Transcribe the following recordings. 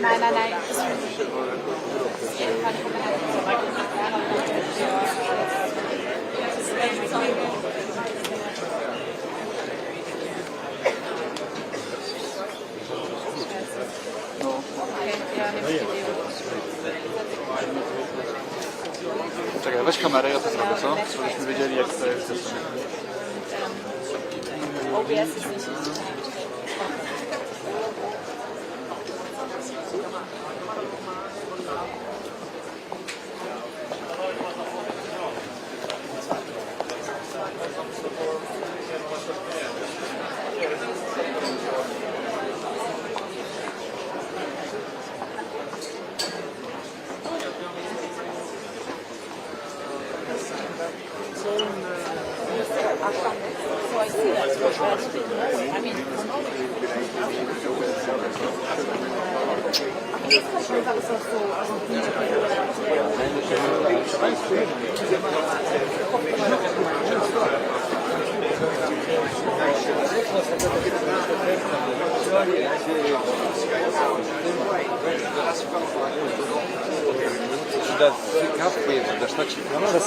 Nein, nein, nein. Czekaj, weź kamerę, ja to zrobię, co? Żebyśmy wiedzieli, jak to jest. OBS ist nicht.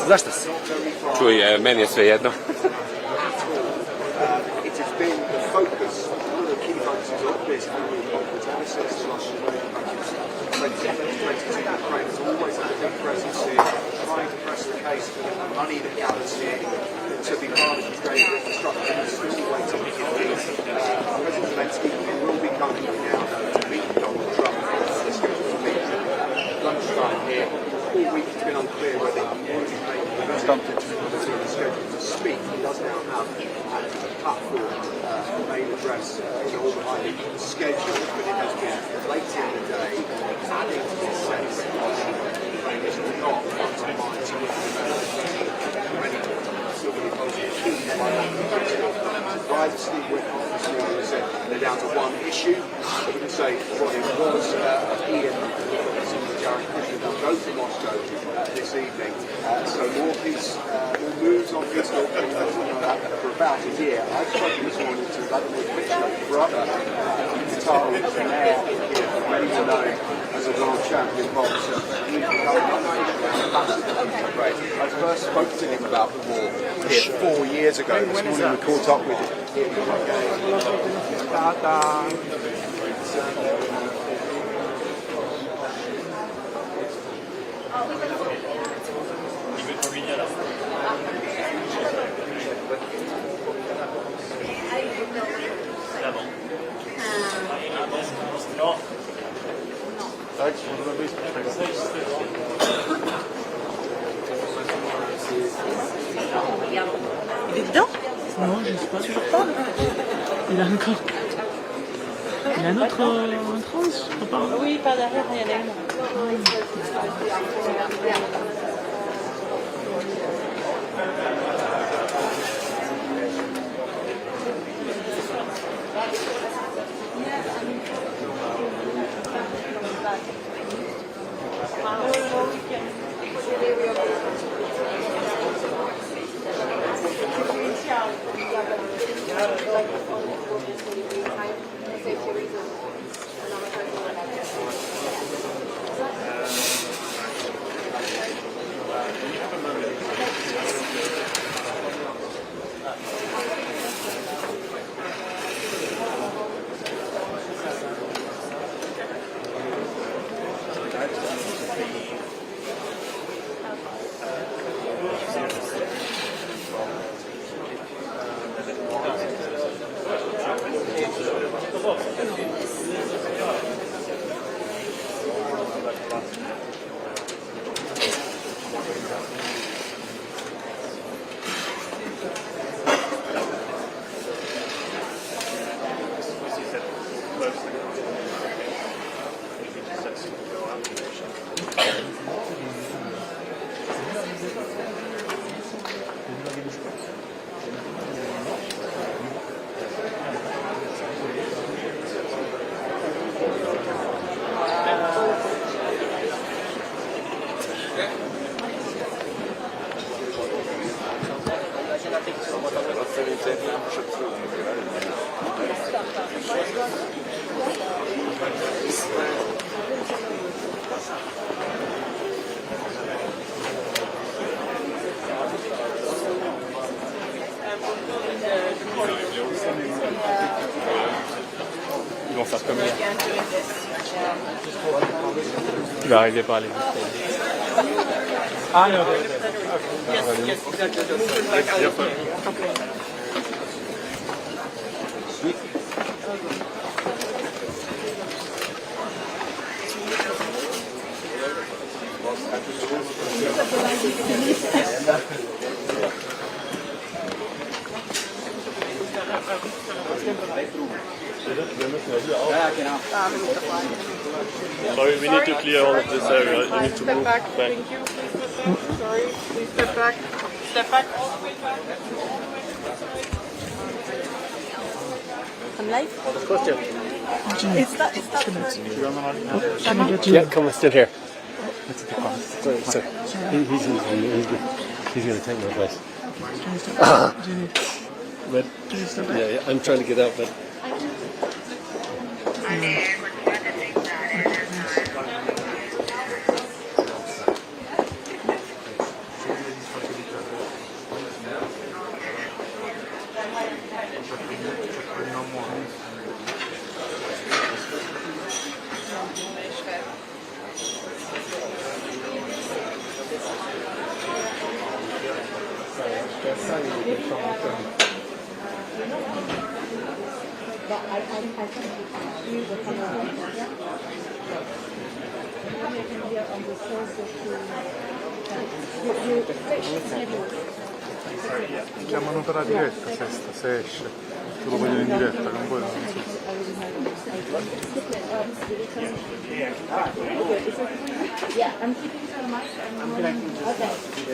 Znaš das? Čuj, meni je sve jedno. All week it's been unclear whether he would make the schedule to speak. He does now have a platform, a main address, all behind the schedule, but it has been late in the day, adding to this sense of playing this not undermined ready to be opposed by that. Advisor Steve Whitcomb this morning said they're down to one issue. I wouldn't say what it was. Ian Jared Kushner will go to Moscow this evening. So more moves on peace talk for about a year. I've spoken this morning to Vladimir Klitschko's brother, Tatar, who's now ready to know as a world champion boxer. He's become an unofficial ambassador of Ukraine. I first spoke to him about the war here 4 years ago. This morning we caught up with him. Il est dedans? Non, je sais pas. Toujours pas? Il a encore. Il a un autre tranche, je crois pas. Oui, par derrière, il y en a une. Ils vont faire comme hier. Il va arriver par les Ah non, Yes, exactly. Sorry, we need to clear all of this area. You need to Step move back. back. Thank you. Sorry. Please step back. Step back. On live? Yeah, come on, sit here. Sorry. He's going to take my place. But, yeah, I'm trying to get out, but... Chiamano per la diretta se esce. Tu lo voglio in diretta, non vuoi?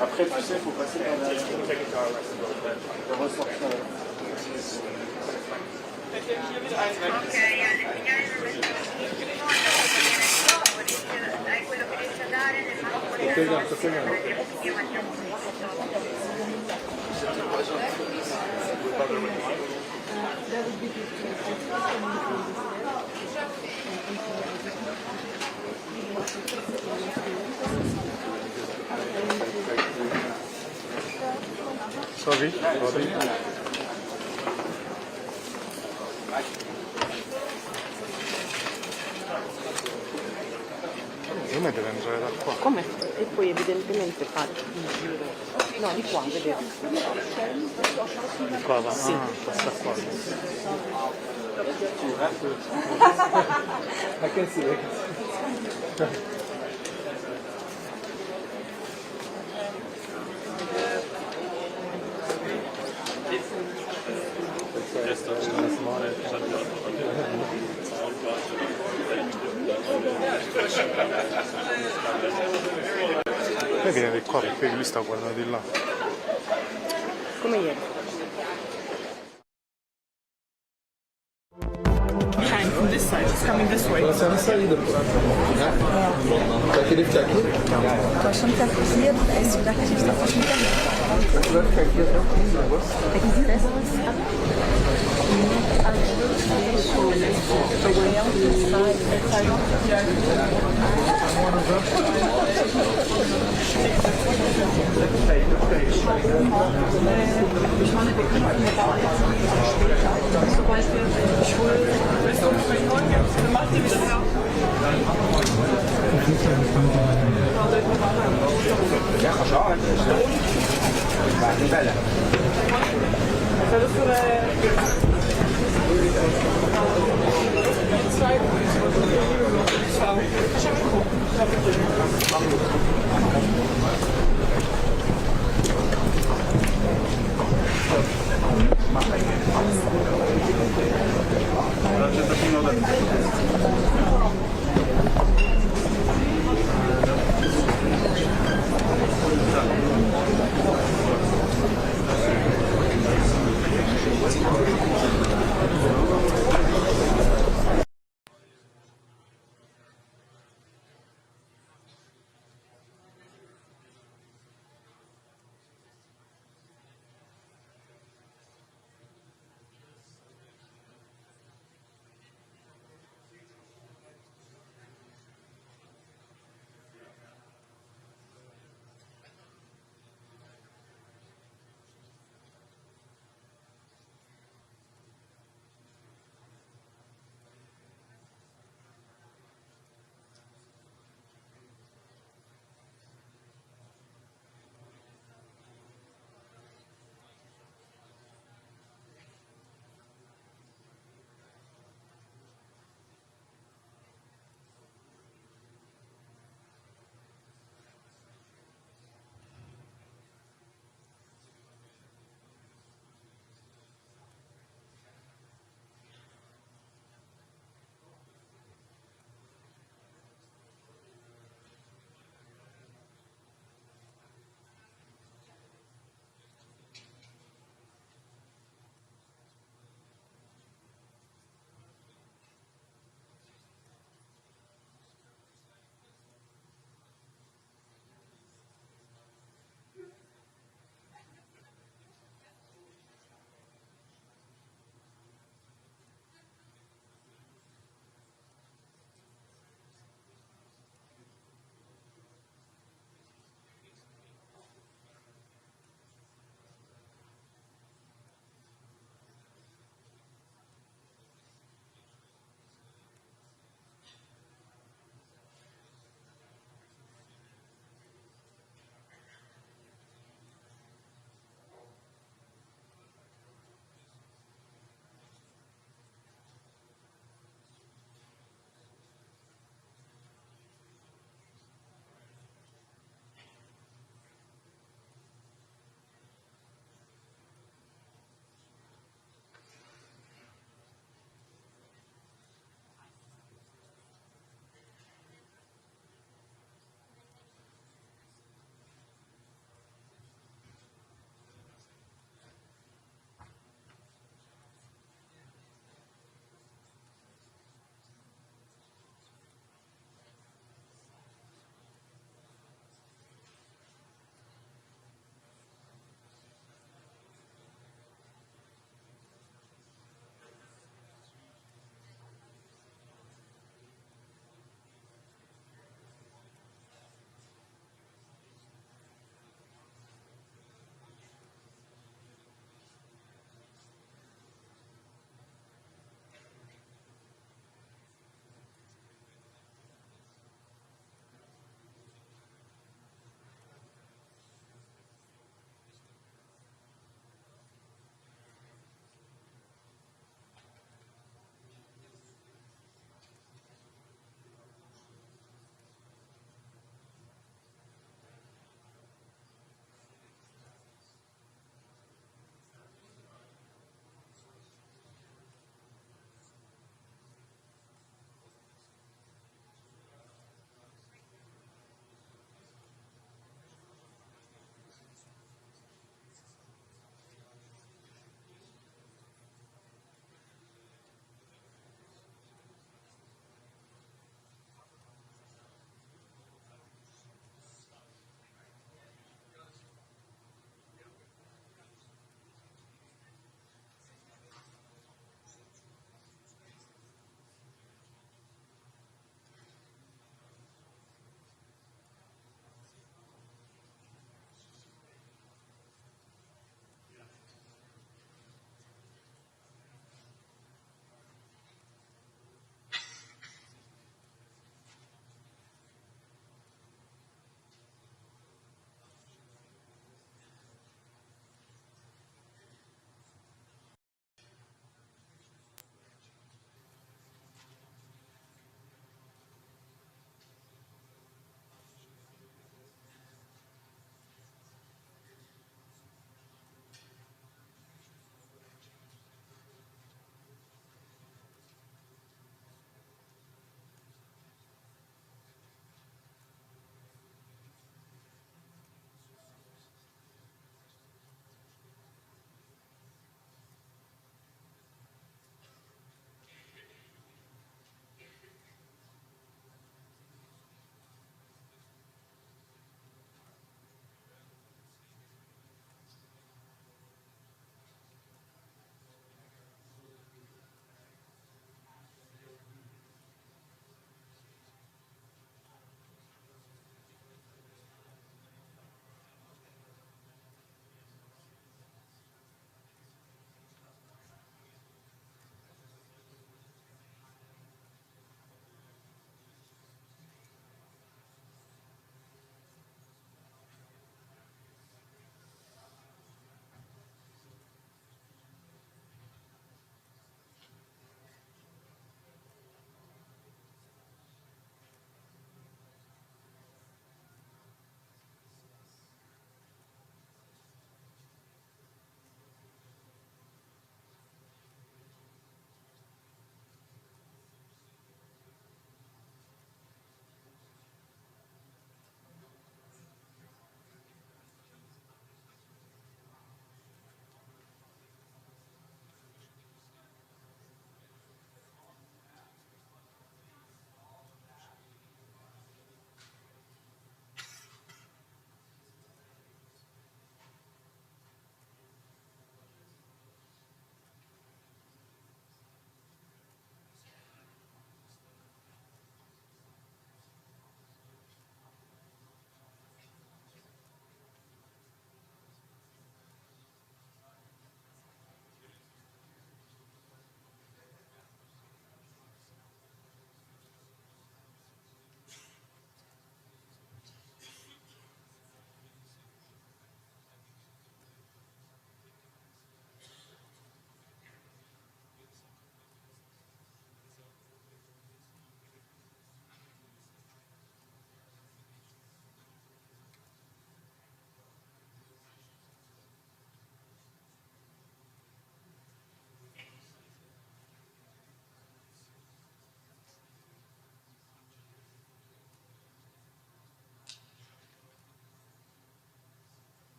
Après, tu sais, il faut passer par la ressortir. Sorry? Come deve andare da qua? Come? E poi evidentemente fa il giro. No, di qua, vedete. Di qua va? Sì. Ah, passa qua. I can see. Lei viene di qua perché lui sta guardando di là. Come ieri. Chang from this side. It's coming this way.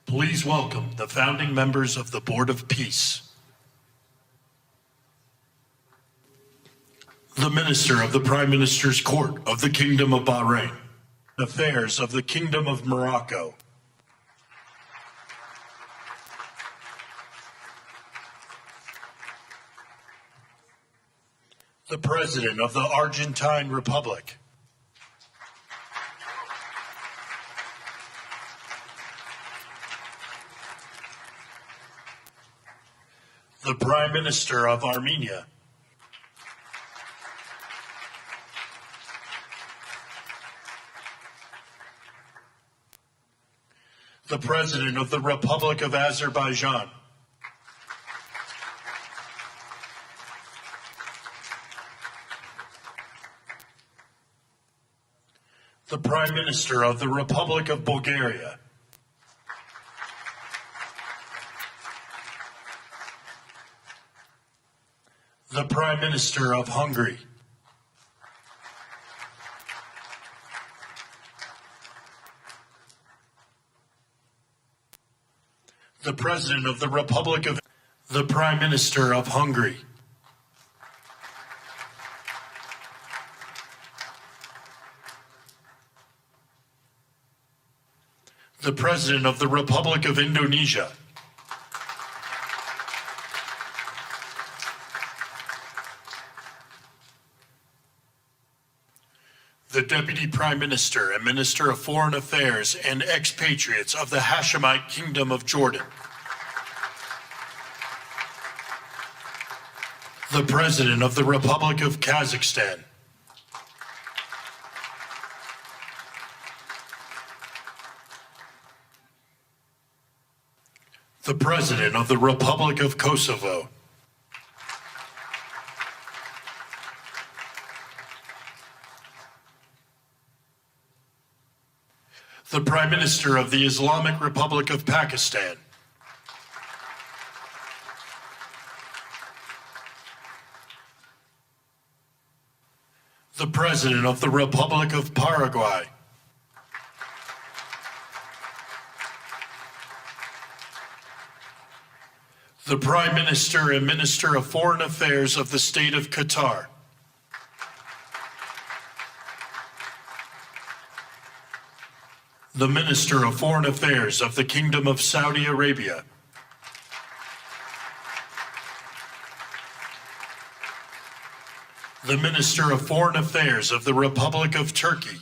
Please welcome the founding members of the Board of Peace. The Minister of the Prime Minister's Court of the Kingdom of Bahrain, Affairs of the Kingdom of Morocco, the President of the Argentine Republic, the Prime Minister of Armenia, the President of the Republic of Azerbaijan, the Prime Minister of the Republic of Bulgaria, the Prime Minister of Hungary, the President of the Republic of the Prime Minister of Hungary, the President of the Republic of Indonesia, the Deputy Prime Minister and Minister of Foreign Affairs and expatriates of the Hashemite Kingdom of Jordan, the President of the Republic of Kazakhstan, the President of the Republic of Kosovo, the Prime Minister of the Islamic Republic of Pakistan, the President of the Republic of Paraguay, the Prime Minister and Minister of Foreign Affairs of the State of Qatar, the Minister of Foreign Affairs of the Kingdom of Saudi Arabia, the Minister of Foreign Affairs of the Republic of Turkey,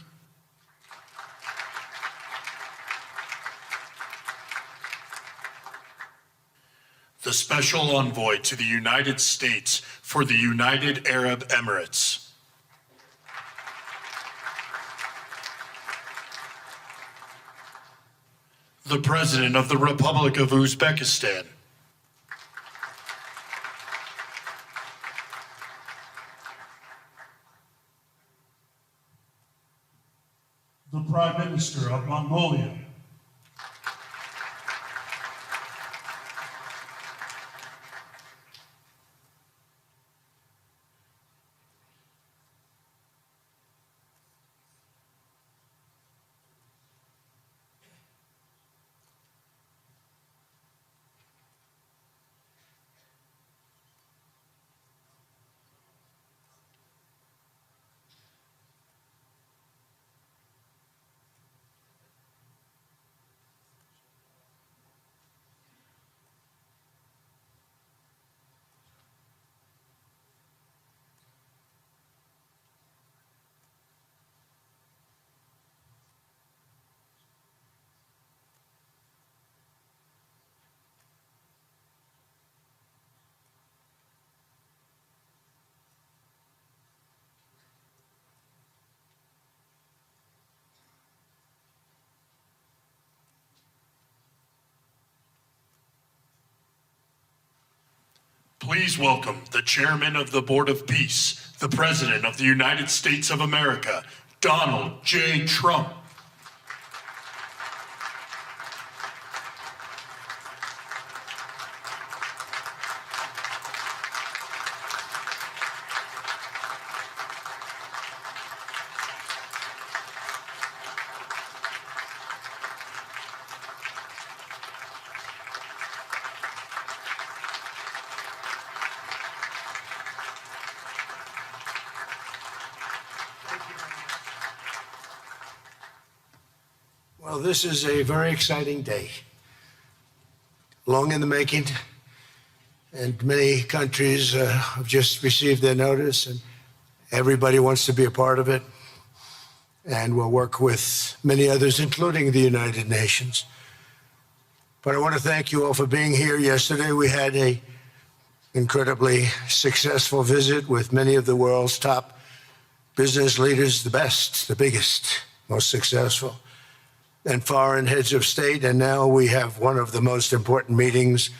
the Special Envoy to the United States for the United Arab Emirates, the President of the Republic of Uzbekistan, the Prime Minister of Mongolia, Please welcome the Chairman of the Board of Peace, the President of the United States of America, Donald J. Trump. Well, this is a very exciting day. Long in the making, and many countries have just received their notice, and everybody wants to be a part of it. And we'll work with many others, including the United Nations. But I want to thank you all for being here. Yesterday, we had an incredibly successful visit with many of the world's top business leaders, the best, the biggest, most successful, and foreign heads of state. And now we have one of the most important meetings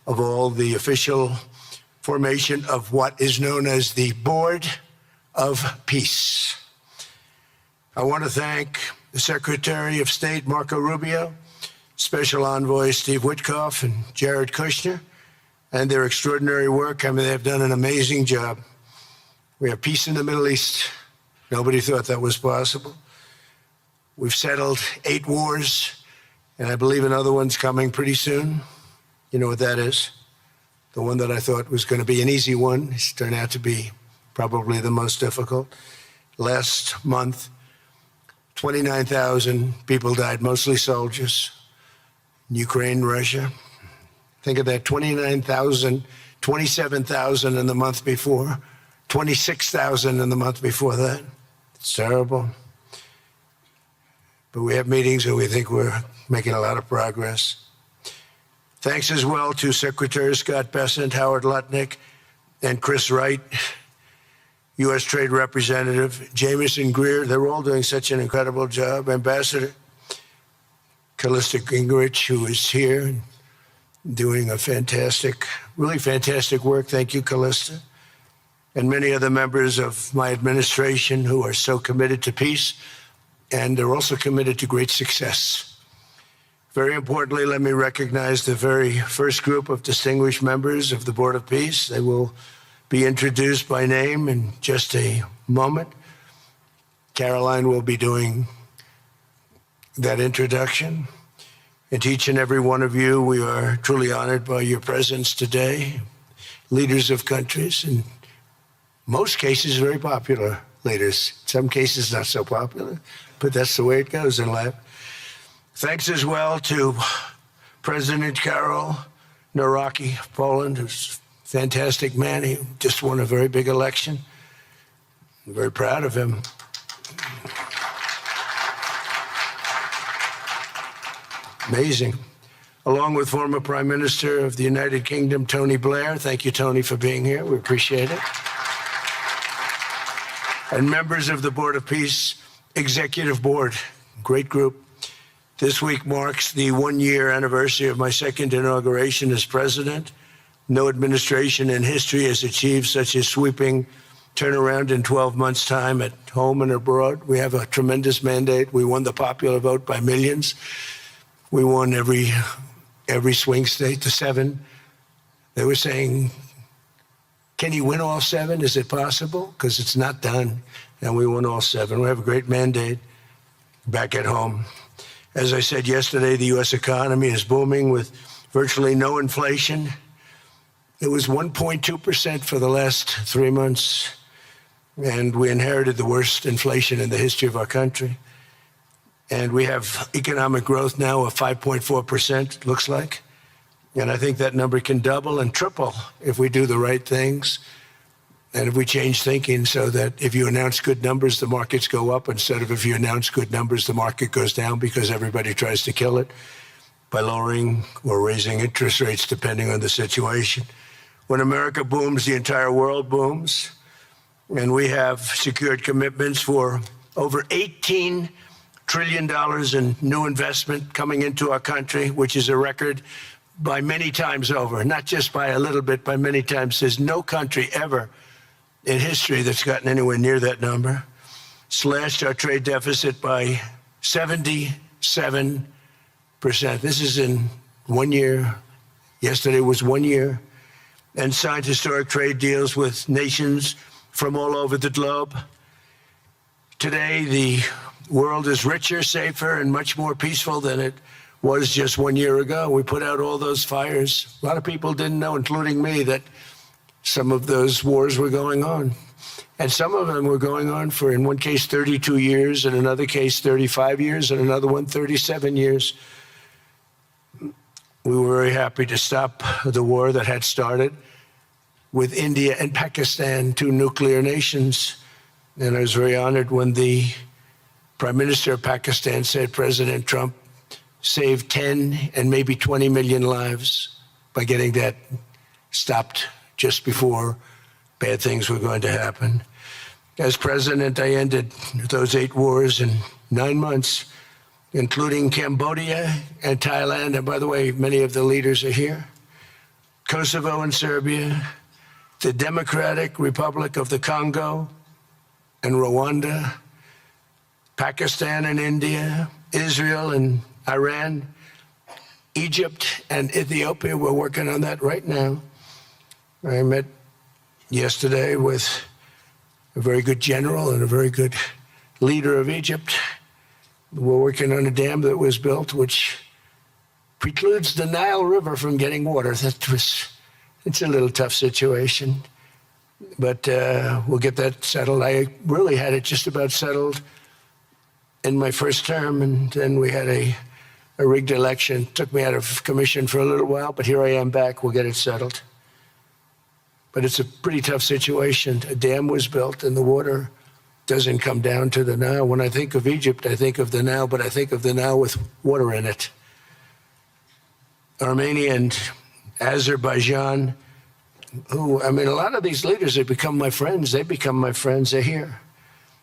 of all, the official formation of what is known as the Board of Peace. I want to thank the Secretary of State, Marco Rubio, Special Envoy Steve Witkoff, and Jared Kushner, and their extraordinary work. I mean, they've done an amazing job. We have peace in the Middle East. Nobody thought that was possible. We've settled 8 wars, and I believe another one's coming pretty soon. You know what that is? The one that I thought was going to be an easy one. It's turned out to be probably the most difficult. Last month, 29,000 people died, mostly soldiers, in Ukraine, Russia. Think of that, 29,000, 27,000 in the month before, 26,000 in the month before that. It's terrible. But we have meetings and we think we're making a lot of progress. Thanks as well to Secretary Scott Bessent, Howard Lutnick, and Chris Wright, U.S. Trade Representative, Jameson Greer. They're all doing such an incredible job. Ambassador Callista Gingrich, who is here and doing a fantastic, really fantastic work. Thank you, Callista. And many other members of my administration who are so committed to peace, and they're also committed to great success. Very importantly, let me recognize the very first group of distinguished members of the Board of Peace. They will be introduced by name in just a moment. Caroline will be doing that introduction. And to each and every one of you, we are truly honored by your presence today. Leaders of countries, in most cases, very popular leaders. In some cases, not so popular, but that's the way it goes in life. Thanks as well to President Karol Nawrocki of Poland, who's a fantastic man. He just won a very big election. I'm very proud of him. Amazing. Along with former Prime Minister of the United Kingdom, Tony Blair. Thank you, Tony, for being here. We appreciate it. And members of the Board of Peace Executive Board, great group. This week marks the 1-year anniversary of my second inauguration as president. No administration in history has achieved such a sweeping turnaround in 12 months' time at home and abroad. We have a tremendous mandate. We won the popular vote by millions. We won every swing state to 7. They were saying, can you win all 7? Is it possible? Because it's not done. And we won all 7. We have a great mandate back at home. As I said yesterday, the U.S. economy is booming with virtually no inflation. It was 1.2% for the last 3 months, and we inherited the worst inflation in the history of our country. And we have economic growth now of 5.4%, looks like. And I think that number can double and triple if we do the right things and if we change thinking so that if you announce good numbers, the markets go up instead of if you announce good numbers, the market goes down because everybody tries to kill it by lowering or raising interest rates depending on the situation. When America booms, the entire world booms. And we have secured commitments for over $18 trillion in new investment coming into our country, which is a record by many times over, not just by a little bit, by many times. There's no country ever in history that's gotten anywhere near that number. Slashed our trade deficit by 77%. This is in 1 year. Yesterday was 1 year. And signed historic trade deals with nations from all over the globe. Today, the world is richer, safer, and much more peaceful than it was just 1 year ago. We put out all those fires. A lot of people didn't know, including me, that some of those wars were going on. And some of them were going on for, in one case, 32 years, in another case, 35 years, and another one, 37 years. We were very happy to stop the war that had started with India and Pakistan, two nuclear nations. And I was very honored when the Prime Minister of Pakistan said President Trump saved 10 and maybe 20 million lives by getting that stopped just before bad things were going to happen. As president, I ended those 8 wars in 9 months, including Cambodia and Thailand. And by the way, many of the leaders are here. Kosovo and Serbia, the Democratic Republic of the Congo and Rwanda, Pakistan and India, Israel and Iran, Egypt and Ethiopia. We're working on that right now. I met yesterday with a very good general and a very good leader of Egypt. We're working on a dam that was built which precludes the Nile River from getting water. It's a little tough situation, but we'll get that settled. I really had it just about settled in my first term, and then we had a rigged election. Took me out of commission for a little while, but here I am back. We'll get it settled. But it's a pretty tough situation. A dam was built and the water doesn't come down to the Nile. When I think of Egypt, I think of the Nile, but I think of the Nile with water in it. Armenia and Azerbaijan, a lot of these leaders have become my friends. They become my friends. They're here.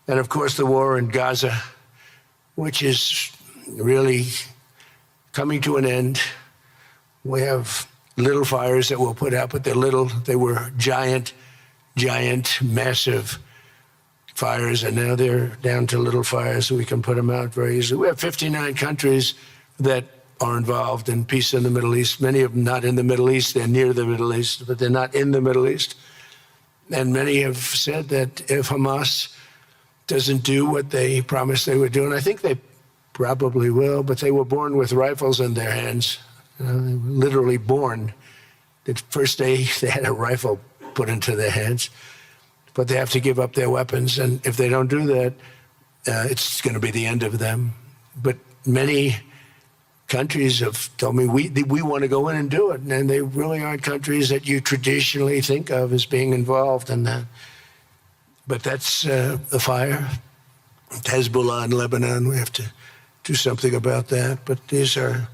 And of course, the war in Gaza, which is really coming to an end. We have little fires that we'll put out, but they're little. They were giant, massive fires, and now they're down to little fires, so we can put them out very easily. We have 59 countries that are involved in peace in the Middle East. Many of them not in the Middle East. They're near the Middle East, but they're not in the Middle East. And many have said that if Hamas doesn't do what they promised they would do, and I think they probably will, but they were born with rifles in their hands. They were literally born. The first day they had a rifle put into their hands, but they have to give up their weapons. And if they don't do that, it's going to be the end of them. But many countries have told me we want to go in and do it. And they really aren't countries that you traditionally think of as being involved in that. But that's the fire. Hezbollah in Lebanon, we have to do something about that. But these are,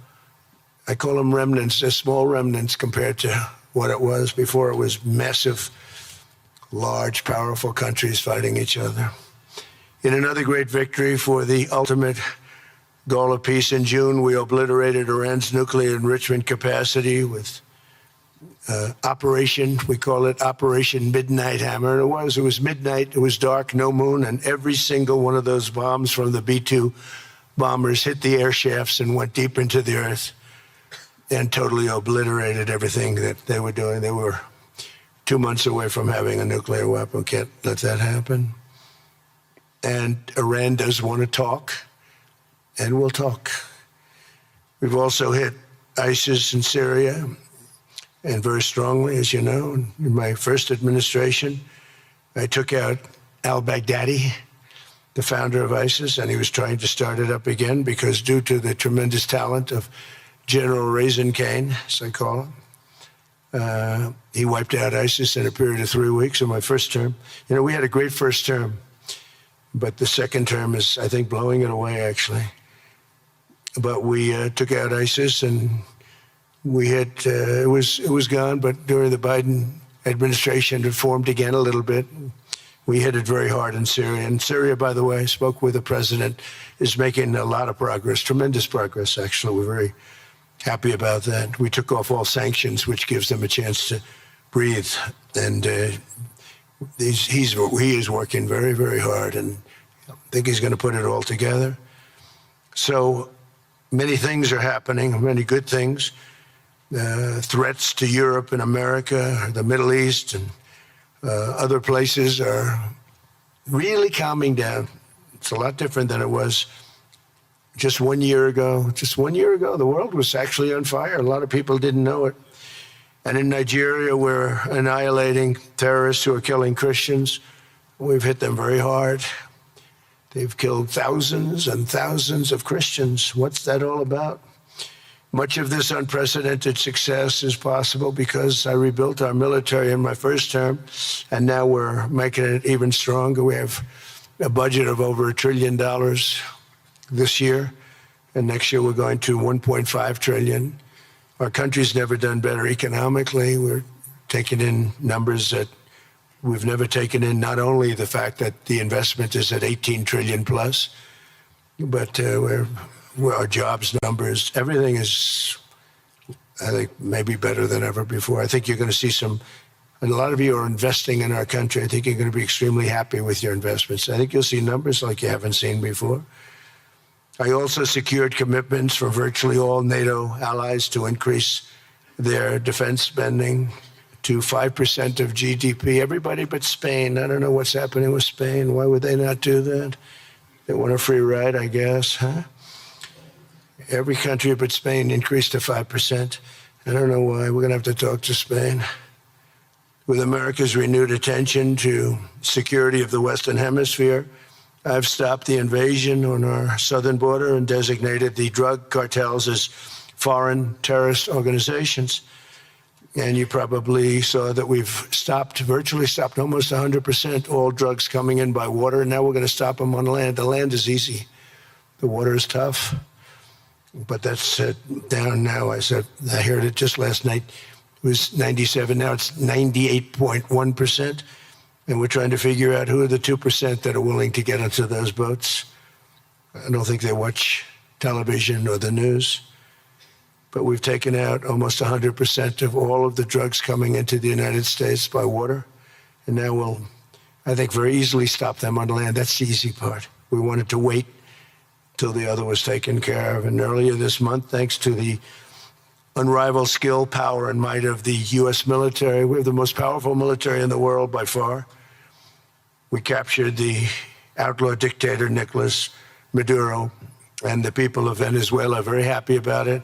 I call them remnants. They're small remnants compared to what it was before. It was massive, large, powerful countries fighting each other. In another great victory for the ultimate goal of peace in June, we obliterated Iran's nuclear enrichment capacity with Operation, we call it Operation Midnight Hammer. And it was midnight, it was dark, no moon, and every single one of those bombs from the B-2 bombers hit the air shafts and went deep into the earth and totally obliterated everything that they were doing. They were 2 months away from having a nuclear weapon. Can't let that happen. And Iran does want to talk, and we'll talk. We've also hit ISIS in Syria, and very strongly, as you know. In my first administration, I took out al-Baghdadi, the founder of ISIS, and he was trying to start it up again because due to the tremendous talent of General Raisin Kane, as I call him, he wiped out ISIS in a period of 3 weeks in my first term. You know, we had a great first term, but the second term is, I think, blowing it away, actually. But we took out ISIS, and we had, it was gone, but during the Biden administration, it formed again a little bit. We hit it very hard in Syria. And Syria, by the way, I spoke with the president, is making a lot of progress, tremendous progress, actually. We're very happy about that. We took off all sanctions, which gives them a chance to breathe. And he is working very, very hard, and I think he's going to put it all together. So many things are happening, many good things. Threats to Europe and America, the Middle East, and other places are really calming down. It's a lot different than it was just 1 year ago. Just 1 year ago, the world was actually on fire. A lot of people didn't know it. And in Nigeria, we're annihilating terrorists who are killing Christians. We've hit them very hard. They've killed thousands and thousands of Christians. What's that all about? Much of this unprecedented success is possible because I rebuilt our military in my first term, and now we're making it even stronger. We have a budget of over $1 trillion this year, and next year we're going to $1.5 trillion. Our country's never done better economically. We're taking in numbers that we've never taken in, not only the fact that the investment is at 18 trillion plus, but our jobs numbers, everything is, I think, maybe better than ever before. I think you're going to see and a lot of you are investing in our country. I think you're going to be extremely happy with your investments. I think you'll see numbers like you haven't seen before. I also secured commitments from virtually all NATO allies to increase their defense spending to 5% of GDP. Everybody but Spain. I don't know what's happening with Spain. Why would they not do that? They want a free ride, I guess, huh? Every country but Spain increased to 5%. I don't know why. We're going to have to talk to Spain. With America's renewed attention to security of the Western Hemisphere, I've stopped the invasion on our southern border and designated the drug cartels as foreign terrorist organizations. And you probably saw that we've virtually stopped almost 100% all drugs coming in by water. Now we're going to stop them on land. The land is easy. The water is tough. But that's down now. I heard it just last night. It was 97. Now it's 98.1%. And we're trying to figure out who are the 2% that are willing to get onto those boats. I don't think they watch television or the news. But we've taken out almost 100% of all of the drugs coming into the United States by water. And now we'll, I think, very easily stop them on land. That's the easy part. We wanted to wait till the other was taken care of. And earlier this month, thanks to the unrivaled skill, power, and might of the U.S. military, we have the most powerful military in the world by far. We captured the outlaw dictator Nicolas Maduro, and the people of Venezuela are very happy about it.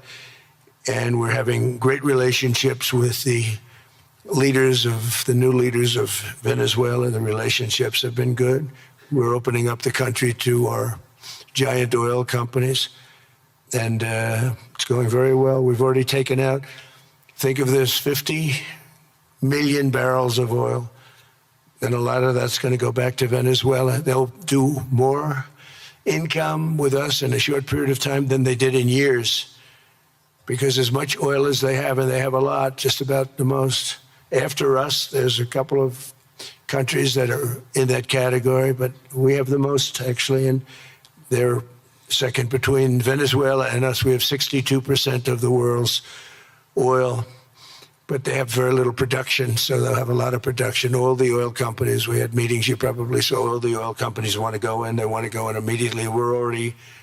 And we're having great relationships with the new leaders of Venezuela. The relationships have been good. We're opening up the country to our giant oil companies, and it's going very well. We've already taken out, think of this, 50 million barrels of oil, and a lot of that's going to go back to Venezuela. They'll do more income with us in a short period of time than they did in years, because as much oil as they have, and they have a lot, just about the most. After us, there's a couple of countries that are in that category, but we have the most, actually, and they're second between Venezuela and us. We have 62% of the world's oil, but they have very little production, so they'll have a lot of production. All the oil companies, we had meetings, you probably saw, all the oil companies want to go in. They want to go in immediately.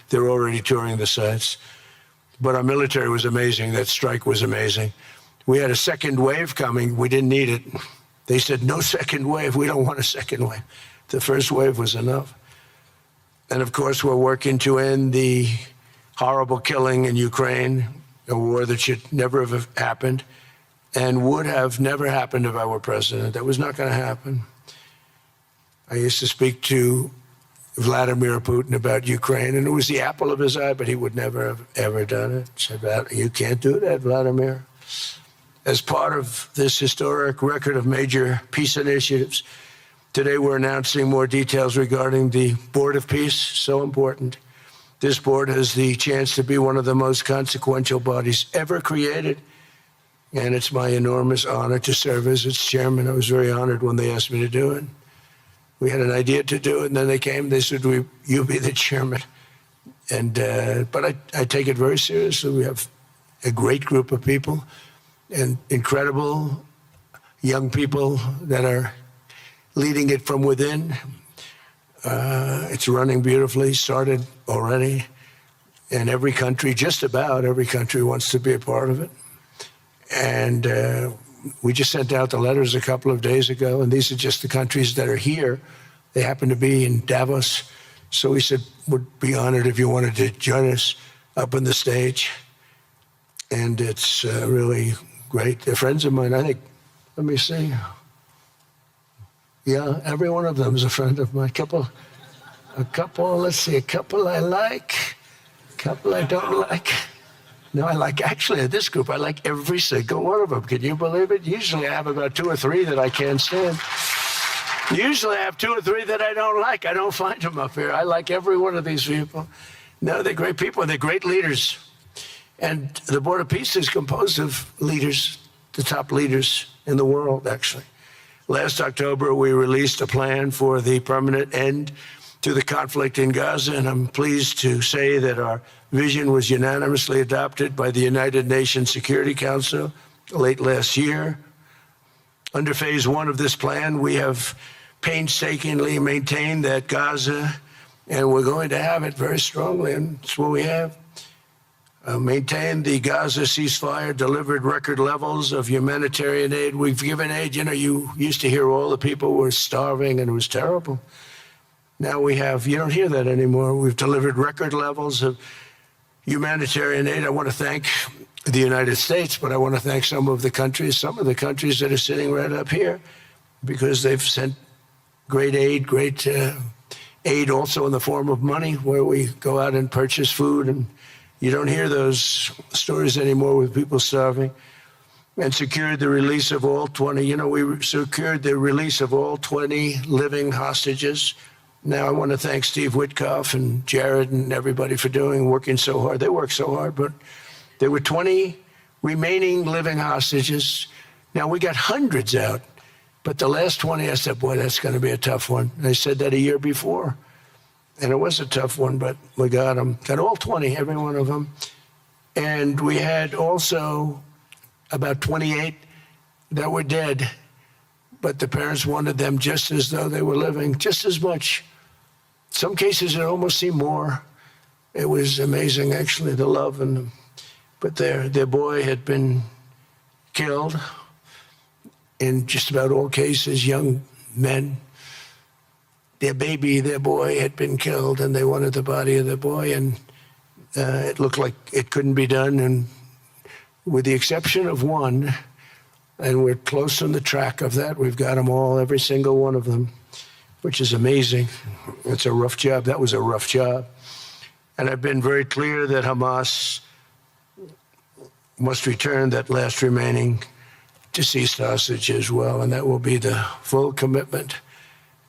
They're already touring the sites. But our military was amazing. That strike was amazing. We had a second wave coming. We didn't need it. They said, no second wave. We don't want a second wave. The first wave was enough. And of course, we're working to end the horrible killing in Ukraine, a war that should never have happened and would have never happened if I were president. That was not going to happen. I used to speak to Vladimir Putin about Ukraine, and it was the apple of his eye, but he would never have ever done it. Said, you can't do that, Vladimir. As part of this historic record of major peace initiatives, today we're announcing more details regarding the Board of Peace, so important. This board has the chance to be one of the most consequential bodies ever created, and it's my enormous honor to serve as its chairman. I was very honored when they asked me to do it. We had an idea to do it, and then they came, they said, you be the chairman. And but I take it very seriously. We have a great group of people and incredible young people that are leading it from within. It's running beautifully, started already. And every country, just about every country, wants to be a part of it. And we just sent out the letters a couple of days ago, and these are just the countries that are here. They happen to be in Davos. So we said, we'd be honored if you wanted to join us up on the stage. And it's really great. They're friends of mine, I think. Let me see. Yeah, every one of them is a friend of mine. A couple I like, a couple I don't like. No, I like, actually, in this group, I like every single one of them. Can you believe it? Usually I have about 2 or 3 that I can't stand. Usually I have 2 or 3 that I don't like. I don't find them up here. I like every one of these people. No, they're great people. They're great leaders. And the Board of Peace is composed of leaders, the top leaders in the world, actually. Last October, we released a plan for the permanent end to the conflict in Gaza, and I'm pleased to say that our vision was unanimously adopted by the United Nations Security Council late last year. Under phase 1 of this plan, we have painstakingly maintained that Gaza, and we're going to have it very strongly, and it's what we have. Maintained the Gaza ceasefire, delivered record levels of humanitarian aid. We've given aid. You know, you used to hear all the people were starving and it was terrible. Now you don't hear that anymore. We've delivered record levels of humanitarian aid. I want to thank the United States, but I want to thank some of the countries that are sitting right up here, because they've sent great aid also in the form of money, where we go out and purchase food, and you don't hear those stories anymore with people starving. And secured the release of all 20, we secured the release of all 20 living hostages. Now I want to thank Steve Witkoff and Jared and everybody for working so hard. They worked so hard, but there were 20 remaining living hostages. Now we got hundreds out, but the last 20, I said, boy, that's going to be a tough one. And I said that a year before. And it was a tough one, but we got them. Got all 20, every one of them. And we had also about 28 that were dead, but the parents wanted them just as though they were living, just as much. Some cases it almost seemed more. It was amazing, actually, the love and them. But their boy had been killed in just about all cases, young men. Their boy had been killed, and they wanted the body of the boy, and it looked like it couldn't be done. And with the exception of one, and we're close on the track of that, we've got them all, every single one of them, which is amazing. It's a rough job. That was a rough job. And I've been very clear that Hamas must return that last remaining deceased hostage as well, and that will be the full commitment.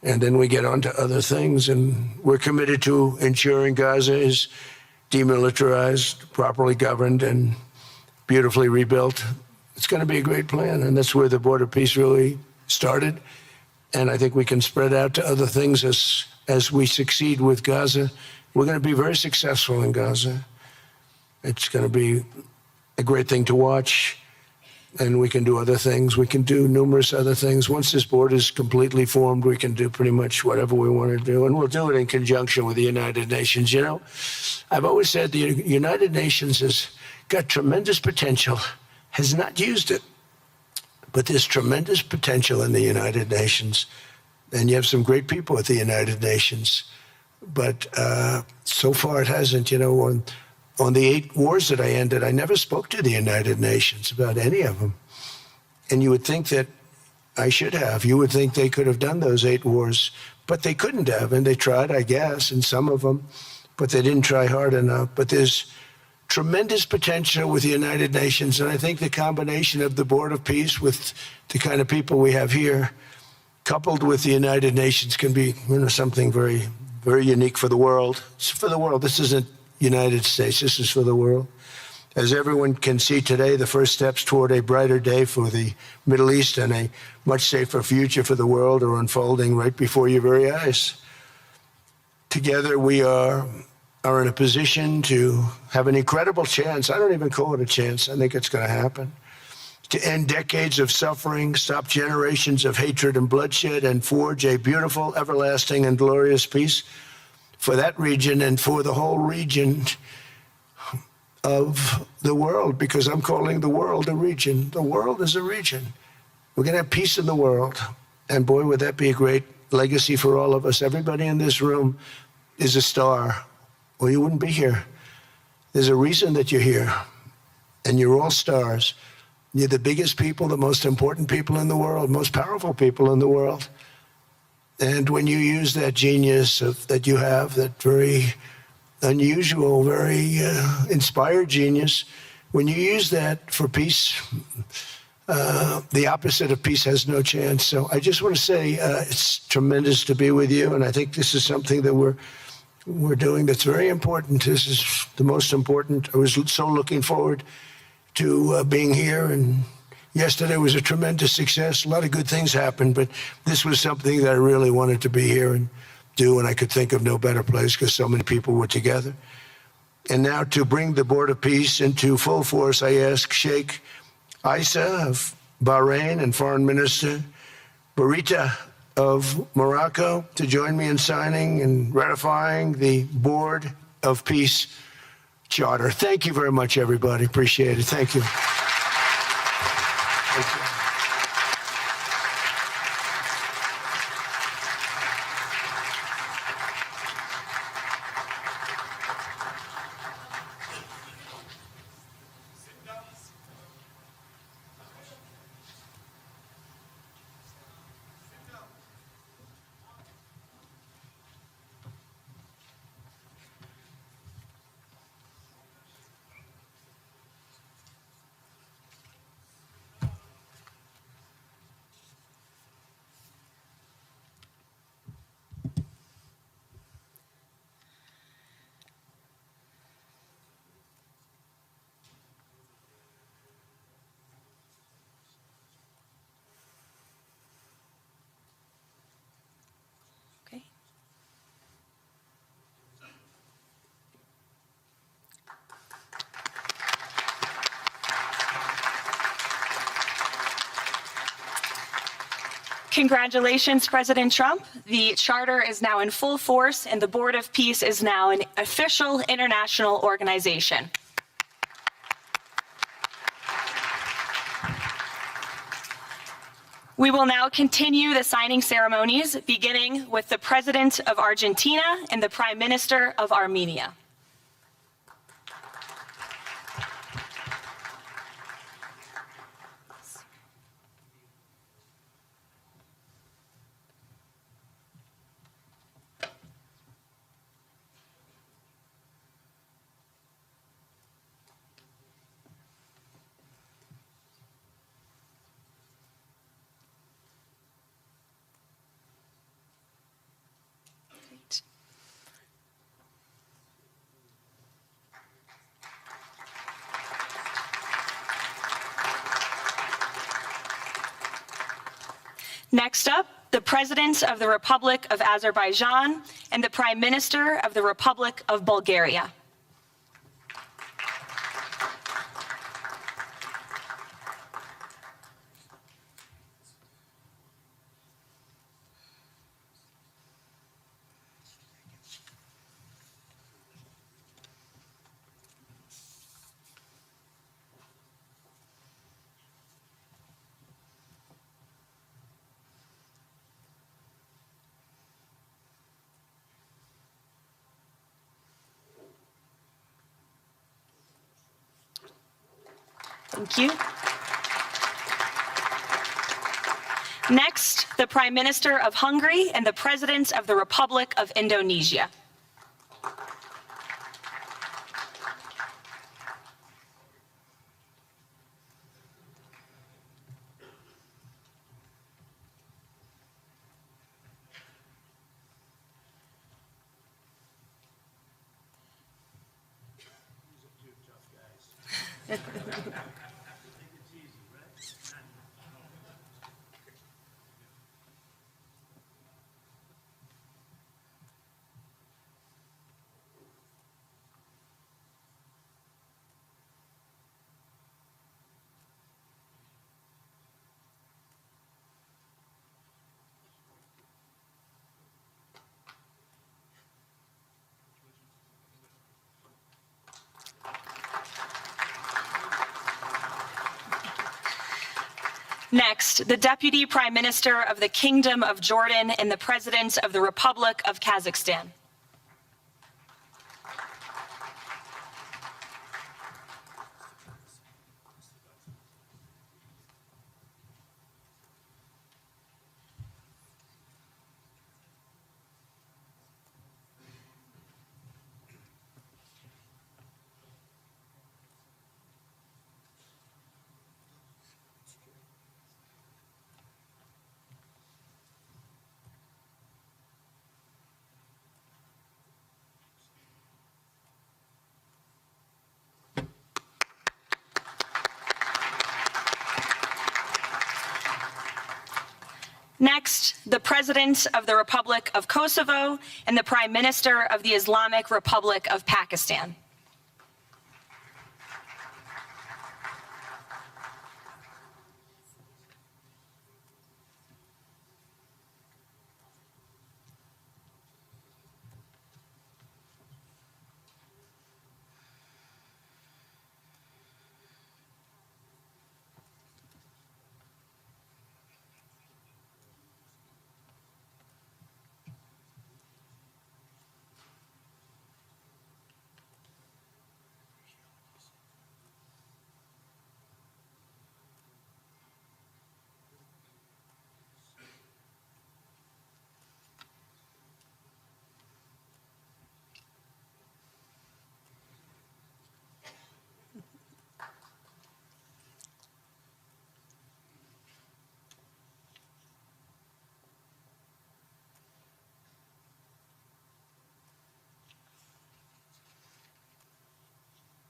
And then we get on to other things, and we're committed to ensuring Gaza is demilitarized, properly governed, and beautifully rebuilt. It's going to be a great plan, and that's where the Board of Peace really started. And I think we can spread out to other things as we succeed with Gaza. We're going to be very successful in Gaza. It's going to be a great thing to watch. And we can do other things. We can do numerous other things. Once this board is completely formed, we can do pretty much whatever we want to do. And we'll do it in conjunction with the United Nations. You know, I've always said the United Nations has got tremendous potential, has not used it. But there's tremendous potential in the United Nations. And you have some great people at the United Nations. But so far it hasn't. You know, on the 8 wars that I ended, I never spoke to the United Nations about any of them. And you would think that I should have. You would think they could have done those 8 wars, but they couldn't have. And they tried, I guess, in some of them, but they didn't try hard enough. But there's tremendous potential with the United Nations. And I think the combination of the Board of Peace with the kind of people we have here, coupled with the United Nations, can be, you know, something very, very unique for the world. It's for the world. This isn't United States. This is for the world. As everyone can see today, the first steps toward a brighter day for the Middle East and a much safer future for the world are unfolding right before your very eyes. Together, we are in a position to have an incredible chance. I don't even call it a chance. I think it's going to happen. To end decades of suffering, stop generations of hatred and bloodshed, and forge a beautiful, everlasting, and glorious peace for that region and for the whole region of the world, because I'm calling the world a region. The world is a region. We're going to have peace in the world. And boy, would that be a great legacy for all of us. Everybody in this room is a star, or you wouldn't be here. There's a reason that you're here, and you're all stars. You're the biggest people, the most important people in the world, most powerful people in the world. And when you use that genius that you have, that very unusual, very inspired genius, when you use that for peace, the opposite of peace has no chance. So I just want to say it's tremendous to be with you, and I think this is something that we're doing that's very important. This is the most important. I was so looking forward to being here, and yesterday was a tremendous success. A lot of good things happened, but this was something that I really wanted to be here and do, and I could think of no better place because so many people were together. And now to bring the Board of Peace into full force, I ask Sheikh Isa of Bahrain and Foreign Minister Barita of Morocco to join me in signing and ratifying the Board of Peace Charter. Thank you very much, everybody. Appreciate it. Thank you. Thank you. Okay. Congratulations, President Trump. The charter is now in full force, and the Board of Peace is now an official international organization. We will now continue the signing ceremonies, beginning with the President of Argentina and the Prime Minister of Armenia. Next up, the President of the Republic of Azerbaijan and the Prime Minister of the Republic of Bulgaria. Thank you. Next, the Prime Minister of Hungary and the President of the Republic of Indonesia. Next, the Deputy Prime Minister of the Kingdom of Jordan and the President of the Republic of Kazakhstan. Next, the President of the Republic of Kosovo and the Prime Minister of the Islamic Republic of Pakistan.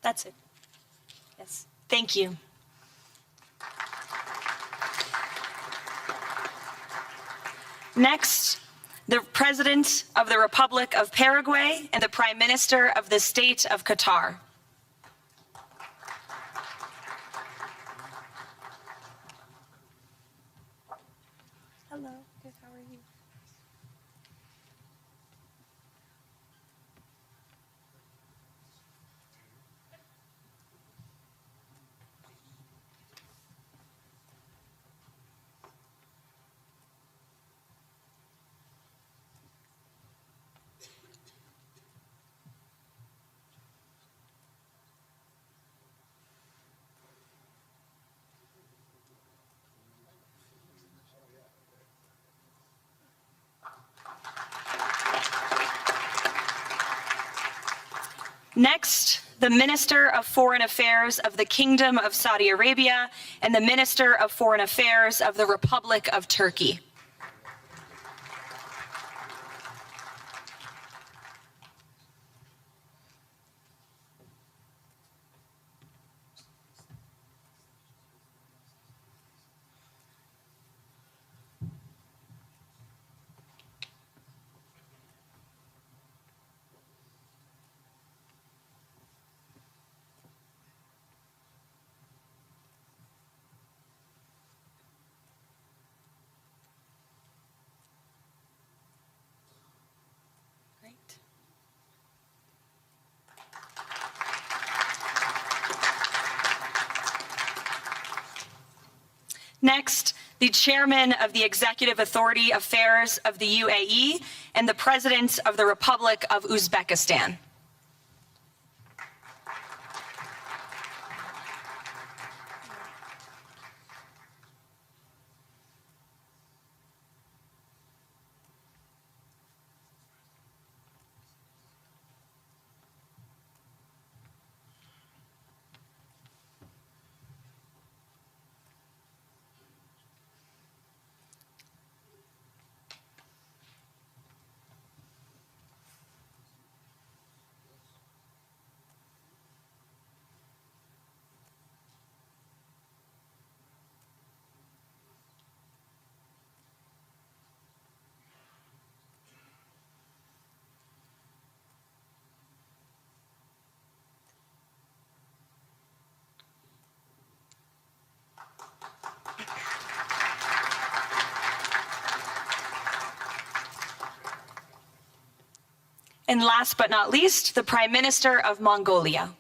That's it. Yes, thank you. Next, the President of the Republic of Paraguay and the Prime Minister of the State of Qatar. Hello, good, how are you? Next, the Minister of Foreign Affairs of the Kingdom of Saudi Arabia and the Minister of Foreign Affairs of the Republic of Turkey. Next, the Chairman of the Executive Authority Affairs of the UAE and the President of the Republic of Uzbekistan. And last but not least, the Prime Minister of Mongolia.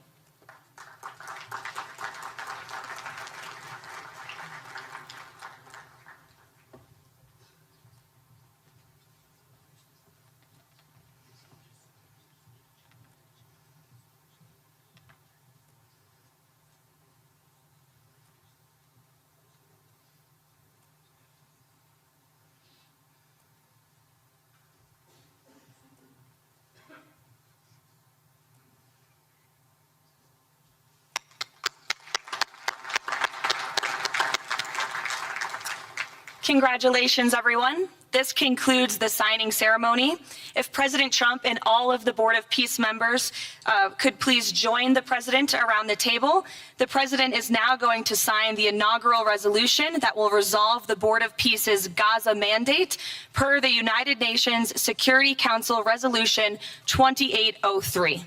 Congratulations, everyone. This concludes the signing ceremony. If President Trump and all of the Board of Peace members could please join the President around the table. The President is now going to sign the inaugural resolution that will resolve the Board of Peace's Gaza mandate per the United Nations Security Council Resolution 2803.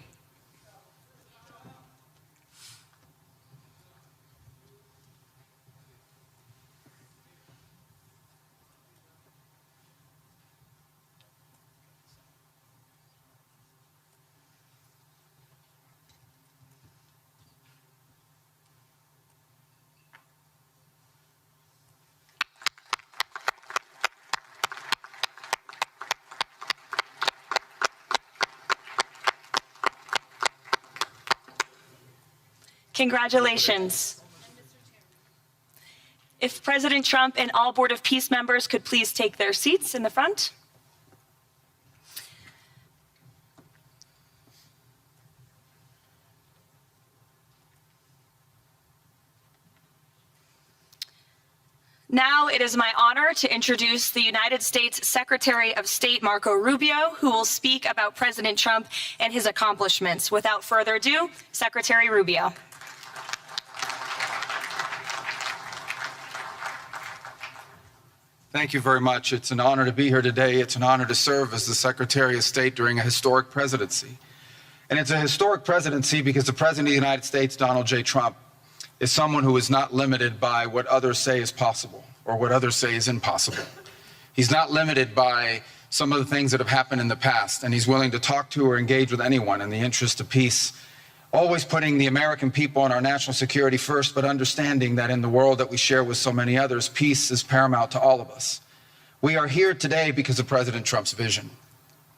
Congratulations. If President Trump and all Board of Peace members could please take their seats in the front. Now it is my honor to introduce the United States Secretary of State Marco Rubio, who will speak about President Trump and his accomplishments. Without further ado, Secretary Rubio. Thank you very much. It's an honor to be here today. It's an honor to serve as the Secretary of State during a historic presidency. And it's a historic presidency because the President of the United States, Donald J. Trump, is someone who is not limited by what others say is possible or what others say is impossible. He's not limited by some of the things that have happened in the past, and he's willing to talk to or engage with anyone in the interest of peace, always putting the American people and our national security first, but understanding that in the world that we share with so many others, peace is paramount to all of us. We are here today because of President Trump's vision.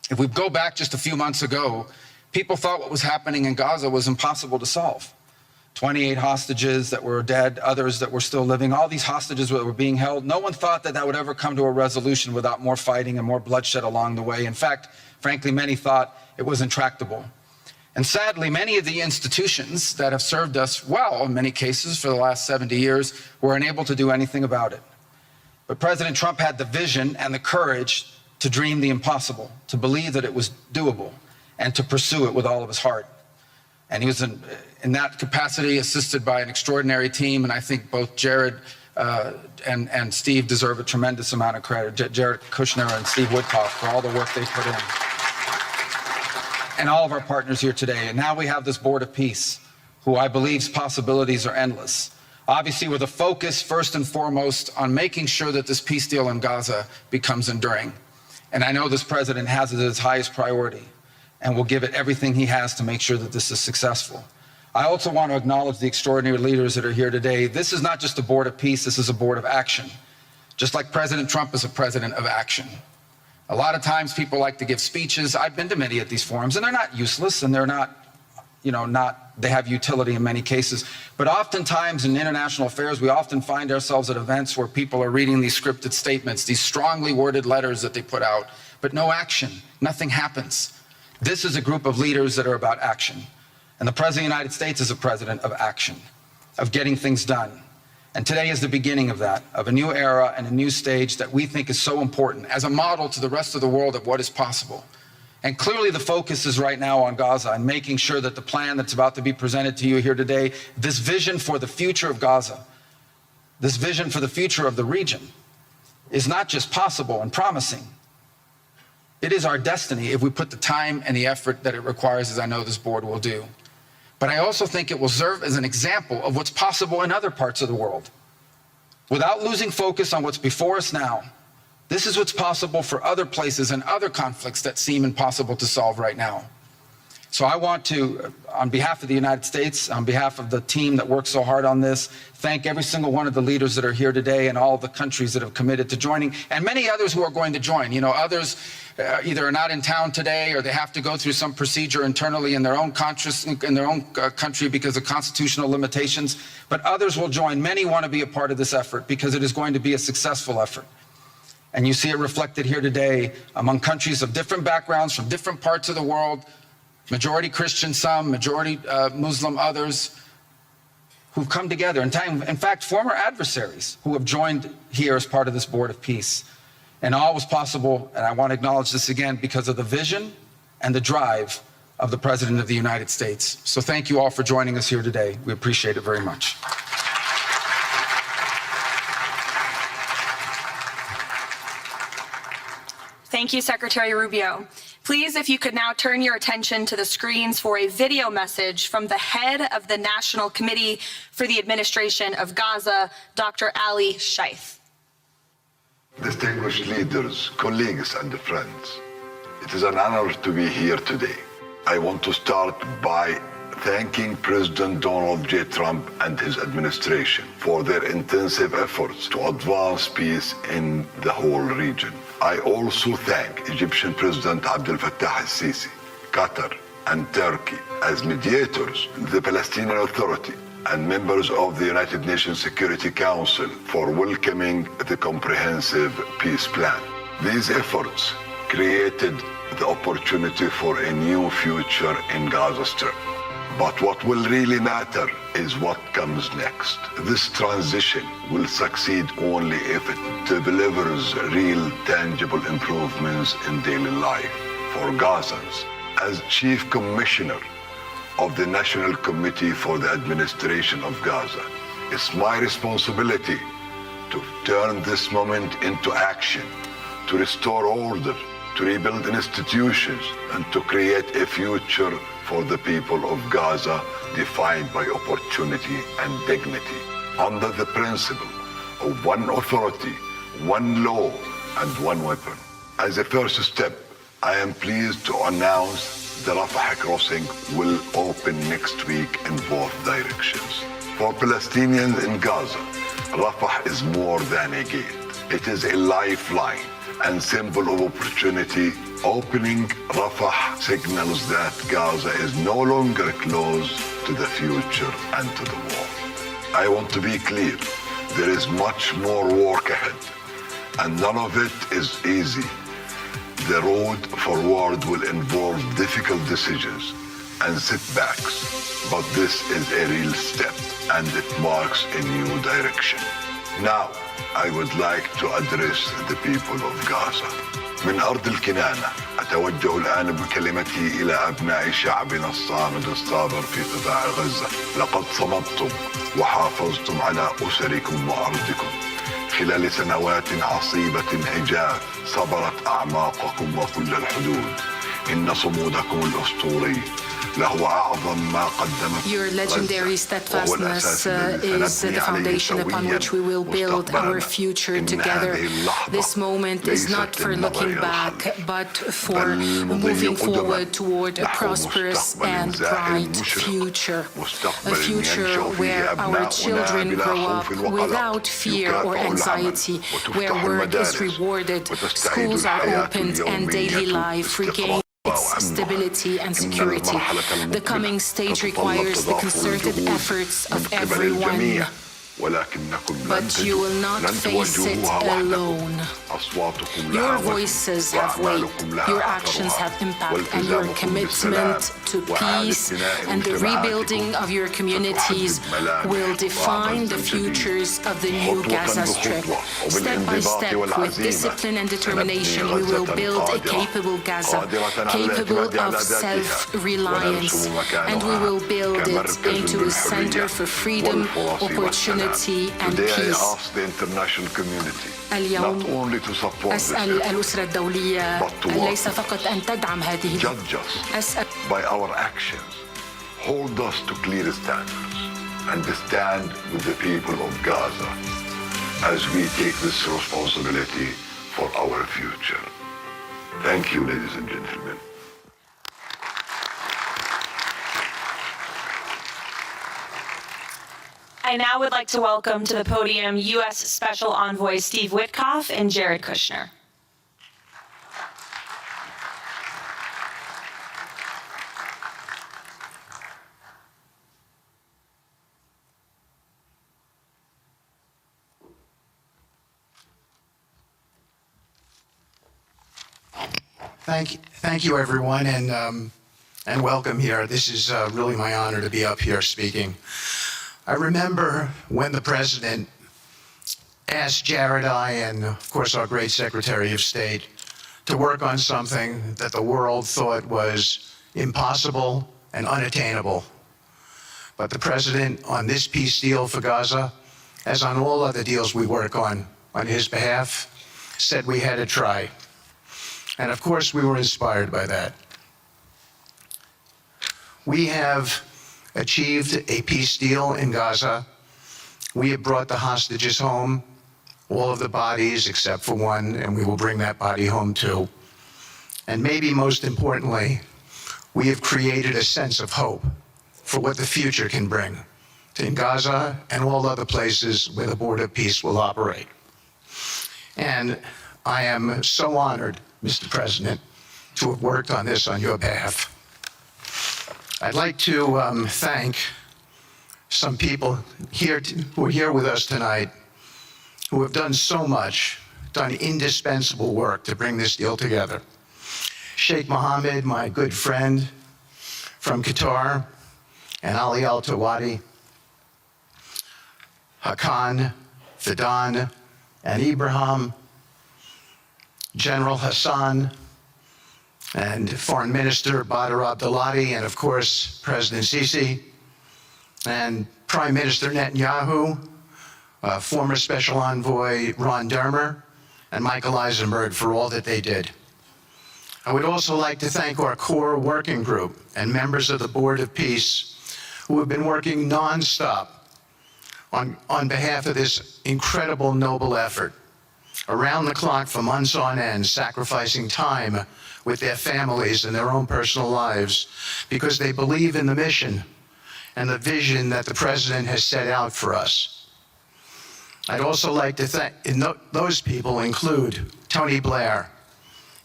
If we go back just a few months ago, people thought what was happening in Gaza was impossible to solve. 28 hostages that were dead, others that were still living, all these hostages that were being held. No one thought that that would ever come to a resolution without more fighting and more bloodshed along the way. In fact, frankly, many thought it was intractable. And sadly, many of the institutions that have served us well, in many cases, for the last 70 years, were unable to do anything about it. But President Trump had the vision and the courage to dream the impossible, to believe that it was doable, and to pursue it with all of his heart. And he was in that capacity assisted by an extraordinary team, and I think both Jared and Steve deserve a tremendous amount of credit, Jared Kushner and Steve Woodcock, for all the work they put in. And all of our partners here today. And now we have this Board of Peace, who I believe's possibilities are endless. Obviously, with a focus first and foremost on making sure that this peace deal in Gaza becomes enduring. And I know this president has it as his highest priority and will give it everything he has to make sure that this is successful. I also want to acknowledge the extraordinary leaders that are here today. This is not just a Board of Peace, this is a Board of Action. Just like President Trump is a president of action. A lot of times people like to give speeches. I've been to many of these forums, and they're not useless, and they're not, they have utility in many cases. But oftentimes in international affairs, we often find ourselves at events where people are reading these scripted statements, these strongly worded letters that they put out, but no action, nothing happens. This is a group of leaders that are about action. And the President of the United States is a president of action, of getting things done. And today is the beginning of that, of a new era and a new stage that we think is so important as a model to the rest of the world of what is possible. And clearly the focus is right now on Gaza and making sure that the plan that's about to be presented to you here today, this vision for the future of Gaza, this vision for the future of the region, is not just possible and promising. It is our destiny if we put the time and the effort that it requires, as I know this board will do. But I also think it will serve as an example of what's possible in other parts of the world. Without losing focus on what's before us now, this is what's possible for other places and other conflicts that seem impossible to solve right now. So I want to, on behalf of the United States, on behalf of the team that worked so hard on this, thank every single one of the leaders that are here today and all of the countries that have committed to joining, and many others who are going to join. Others either are not in town today or they have to go through some procedure internally in their own country because of constitutional limitations, but others will join. Many want to be a part of this effort because it is going to be a successful effort. And you see it reflected here today among countries of different backgrounds from different parts of the world, majority Christian, some, majority Muslim, others, who've come together. In fact, former adversaries who have joined here as part of this Board of Peace. And all was possible, and I want to acknowledge this again, because of the vision and the drive of the President of the United States. So thank you all for joining us here today. We appreciate it very much. Thank you, Secretary Rubio. Please, if you could now turn your attention to the screens for a video message from the head of the National Committee for the Administration of Gaza, Dr. Ali Shaith. Distinguished leaders, colleagues, and friends, it is an honor to be here today. I want to start by thanking President Donald J. Trump and his administration for their intensive efforts to advance peace in the whole region. I also thank Egyptian President Abdel Fattah al-Sisi, Qatar, and Turkey as mediators, the Palestinian Authority, and members of the United Nations Security Council for welcoming the comprehensive peace plan. These efforts created the opportunity for a new future in Gaza Strip. But what will really matter is what comes next. This transition will succeed only if it delivers real, tangible improvements in daily life for Gazans. As Chief Commissioner of the National Committee for the Administration of Gaza, it's my responsibility to turn this moment into action, to restore order, to rebuild institutions, and to create a future for the people of Gaza defined by opportunity and dignity, under the principle of one authority, one law, and one weapon. As a first step, I am pleased to announce the Rafah crossing will open next week in both directions. For Palestinians in Gaza, Rafah is more than a gate. It is a lifeline and symbol of opportunity. Opening Rafah signals that Gaza is no longer closed to the future and to the war. I want to be clear, there is much more work ahead, and none of it is easy. The road forward will involve difficult decisions and setbacks, but this is a real step, and it marks a new direction. Now, I would like to address the people of Gaza. من أرض الكنانة أتوجه الآن بكلمتي إلى أبناء شعبنا الصامد الصابر في قطاع غزة. لقد صمدتم وحافظتم على أسركم وأرضكم خلال سنوات عصيبة هجاف صبرت أعماقكم وكل الحدود. إن صمودكم الأسطوري له أعظم ما قدمت. Your legendary steadfastness is the foundation upon which we will build our future together. This moment is not for looking back, but for moving forward toward a prosperous and bright future. A future where our children grow up without fear or anxiety, where work is rewarded, schools are opened, and daily life regains its stability and security. The coming stage requires the concerted efforts of everyone. But you will not face it alone. Your voices have weight, your actions have impact, and your commitment to peace and the rebuilding of your communities will define the futures of the new Gaza Strip. Step by step, with discipline and determination, we will build a capable Gaza, capable of self-reliance, and we will build it into a center for freedom, opportunity, and peace. اليوم أسأل الأسرة الدولية ليس فقط أن تدعم هذه أسأل by our actions, hold us to clear standards and stand with the people of Gaza as we take this responsibility for our future. Thank you, ladies and gentlemen. I now would like to welcome to the podium U.S. Special Envoy Steve Witkoff and Jared Kushner. Thank you, everyone, and welcome here. This is really my honor to be up here speaking. I remember when the president asked Jared and, of course, our great Secretary of State to work on something that the world thought was impossible and unattainable. But the President, on this peace deal for Gaza, as on all other deals we work on his behalf, said we had to try. And of course, we were inspired by that. We have achieved a peace deal in Gaza. We have brought the hostages home, all of the bodies except for one, and we will bring that body home too. And maybe most importantly, we have created a sense of hope for what the future can bring in Gaza and all other places where the Board of Peace will operate. And I am so honored, Mr. President, to have worked on this on your behalf. I'd like to thank some people here who are here with us tonight who have done so much, done indispensable work to bring this deal together. Sheikh Mohammed, my good friend from Qatar, and Ali Al-Tawadi, Hakan, Fidan, and Ibrahim, General Hassan, and Foreign Minister Badr Abdulati, and of course, President Sisi, and Prime Minister Netanyahu, former Special Envoy Ron Dermer, and Michael Eisenberg for all that they did. I would also like to thank our core working group and members of the Board of Peace who have been working nonstop on behalf of this incredible, noble effort, around the clock for months on end, sacrificing time with their families and their own personal lives because they believe in the mission and the vision that the President has set out for us. I'd also like to thank, those people include Tony Blair,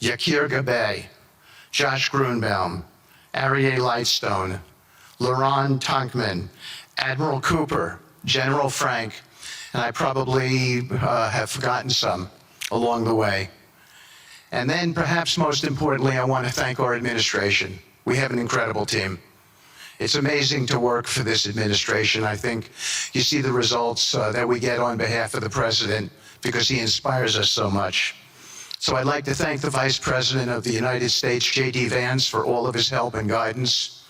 Yakir Gabay, Josh Grunbaum, Aryeh Lightstone, Laurent Tankman, Admiral Cooper, General Frank, and I probably have forgotten some along the way. And then perhaps most importantly, I want to thank our administration. We have an incredible team. It's amazing to work for this administration. I think you see the results that we get on behalf of the President because he inspires us so much. So I'd like to thank the Vice President of the United States, J.D. Vance, for all of his help and guidance,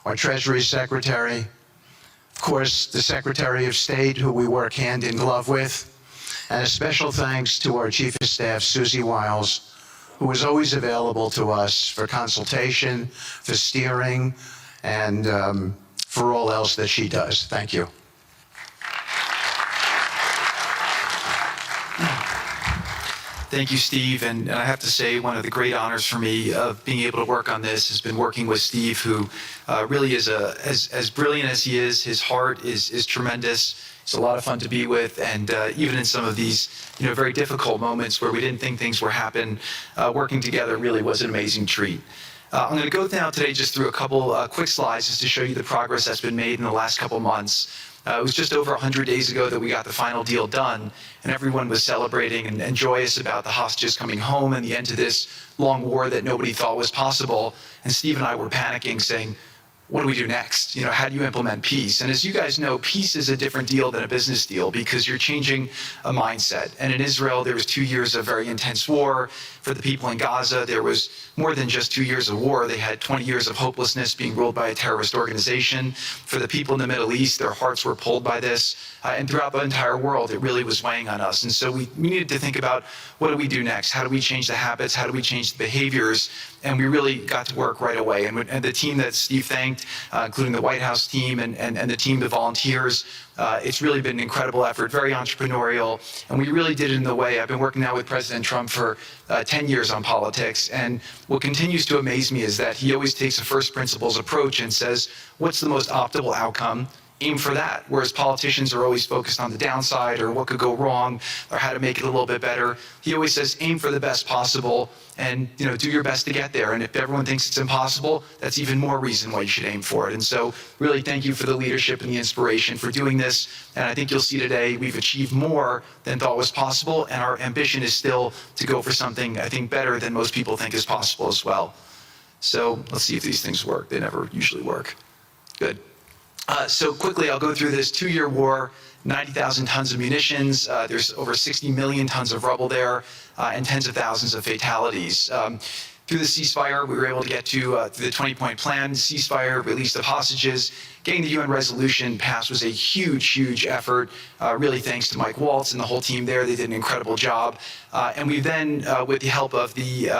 our Treasury Secretary, of course, the Secretary of State, who we work hand in glove with, and a special thanks to our Chief of Staff, Susie Wiles, who is always available to us for consultation, for steering, and for all else that she does. Thank you. Thank you, Steve. And I have to say, one of the great honors for me of being able to work on this has been working with Steve, who really is as brilliant as he is. His heart is tremendous. It's a lot of fun to be with. And even in some of these, very difficult moments where we didn't think things would happen, working together really was an amazing treat. I'm going to go now today just through a couple quick slides just to show you the progress that's been made in the last couple months. It was just over 100 days ago that we got the final deal done, and everyone was celebrating and joyous about the hostages coming home and the end to this long war that nobody thought was possible. And Steve and I were panicking, saying, what do we do next? How do you implement peace? And as you guys know, peace is a different deal than a business deal because you're changing a mindset. And in Israel, there was 2 years of very intense war. For the people in Gaza, there was more than just 2 years of war. They had 20 years of hopelessness being ruled by a terrorist organization. For the people in the Middle East, their hearts were pulled by this. And throughout the entire world, it really was weighing on us. And so we needed to think about, what do we do next? How do we change the habits? How do we change the behaviors? And we really got to work right away. And the team that Steve thanked, including the White House team and the team, the volunteers, it's really been an incredible effort, very entrepreneurial, and we really did it in the way. I've been working now with President Trump for 10 years on politics, and what continues to amaze me is that he always takes a first principles approach and says, what's the most optimal outcome? Aim for that. Whereas politicians are always focused on the downside or what could go wrong or how to make it a little bit better. He always says, aim for the best possible and do your best to get there. And if everyone thinks it's impossible, that's even more reason why you should aim for it. And so really thank you for the leadership and the inspiration for doing this. And I think you'll see today we've achieved more than thought was possible. And our ambition is still to go for something, I think, better than most people think is possible as well. So let's see if these things work. They never usually work. Good. So quickly, I'll go through this 2-year war. 90,000 tons of munitions. There's over 60 million tons of rubble there, and tens of thousands of fatalities. Through the ceasefire, we were able to get to the 20-point plan, ceasefire, release of hostages. Getting the UN resolution passed was a huge, huge effort, really thanks to Mike Waltz and the whole team there. They did an incredible job. And we then, with the help of the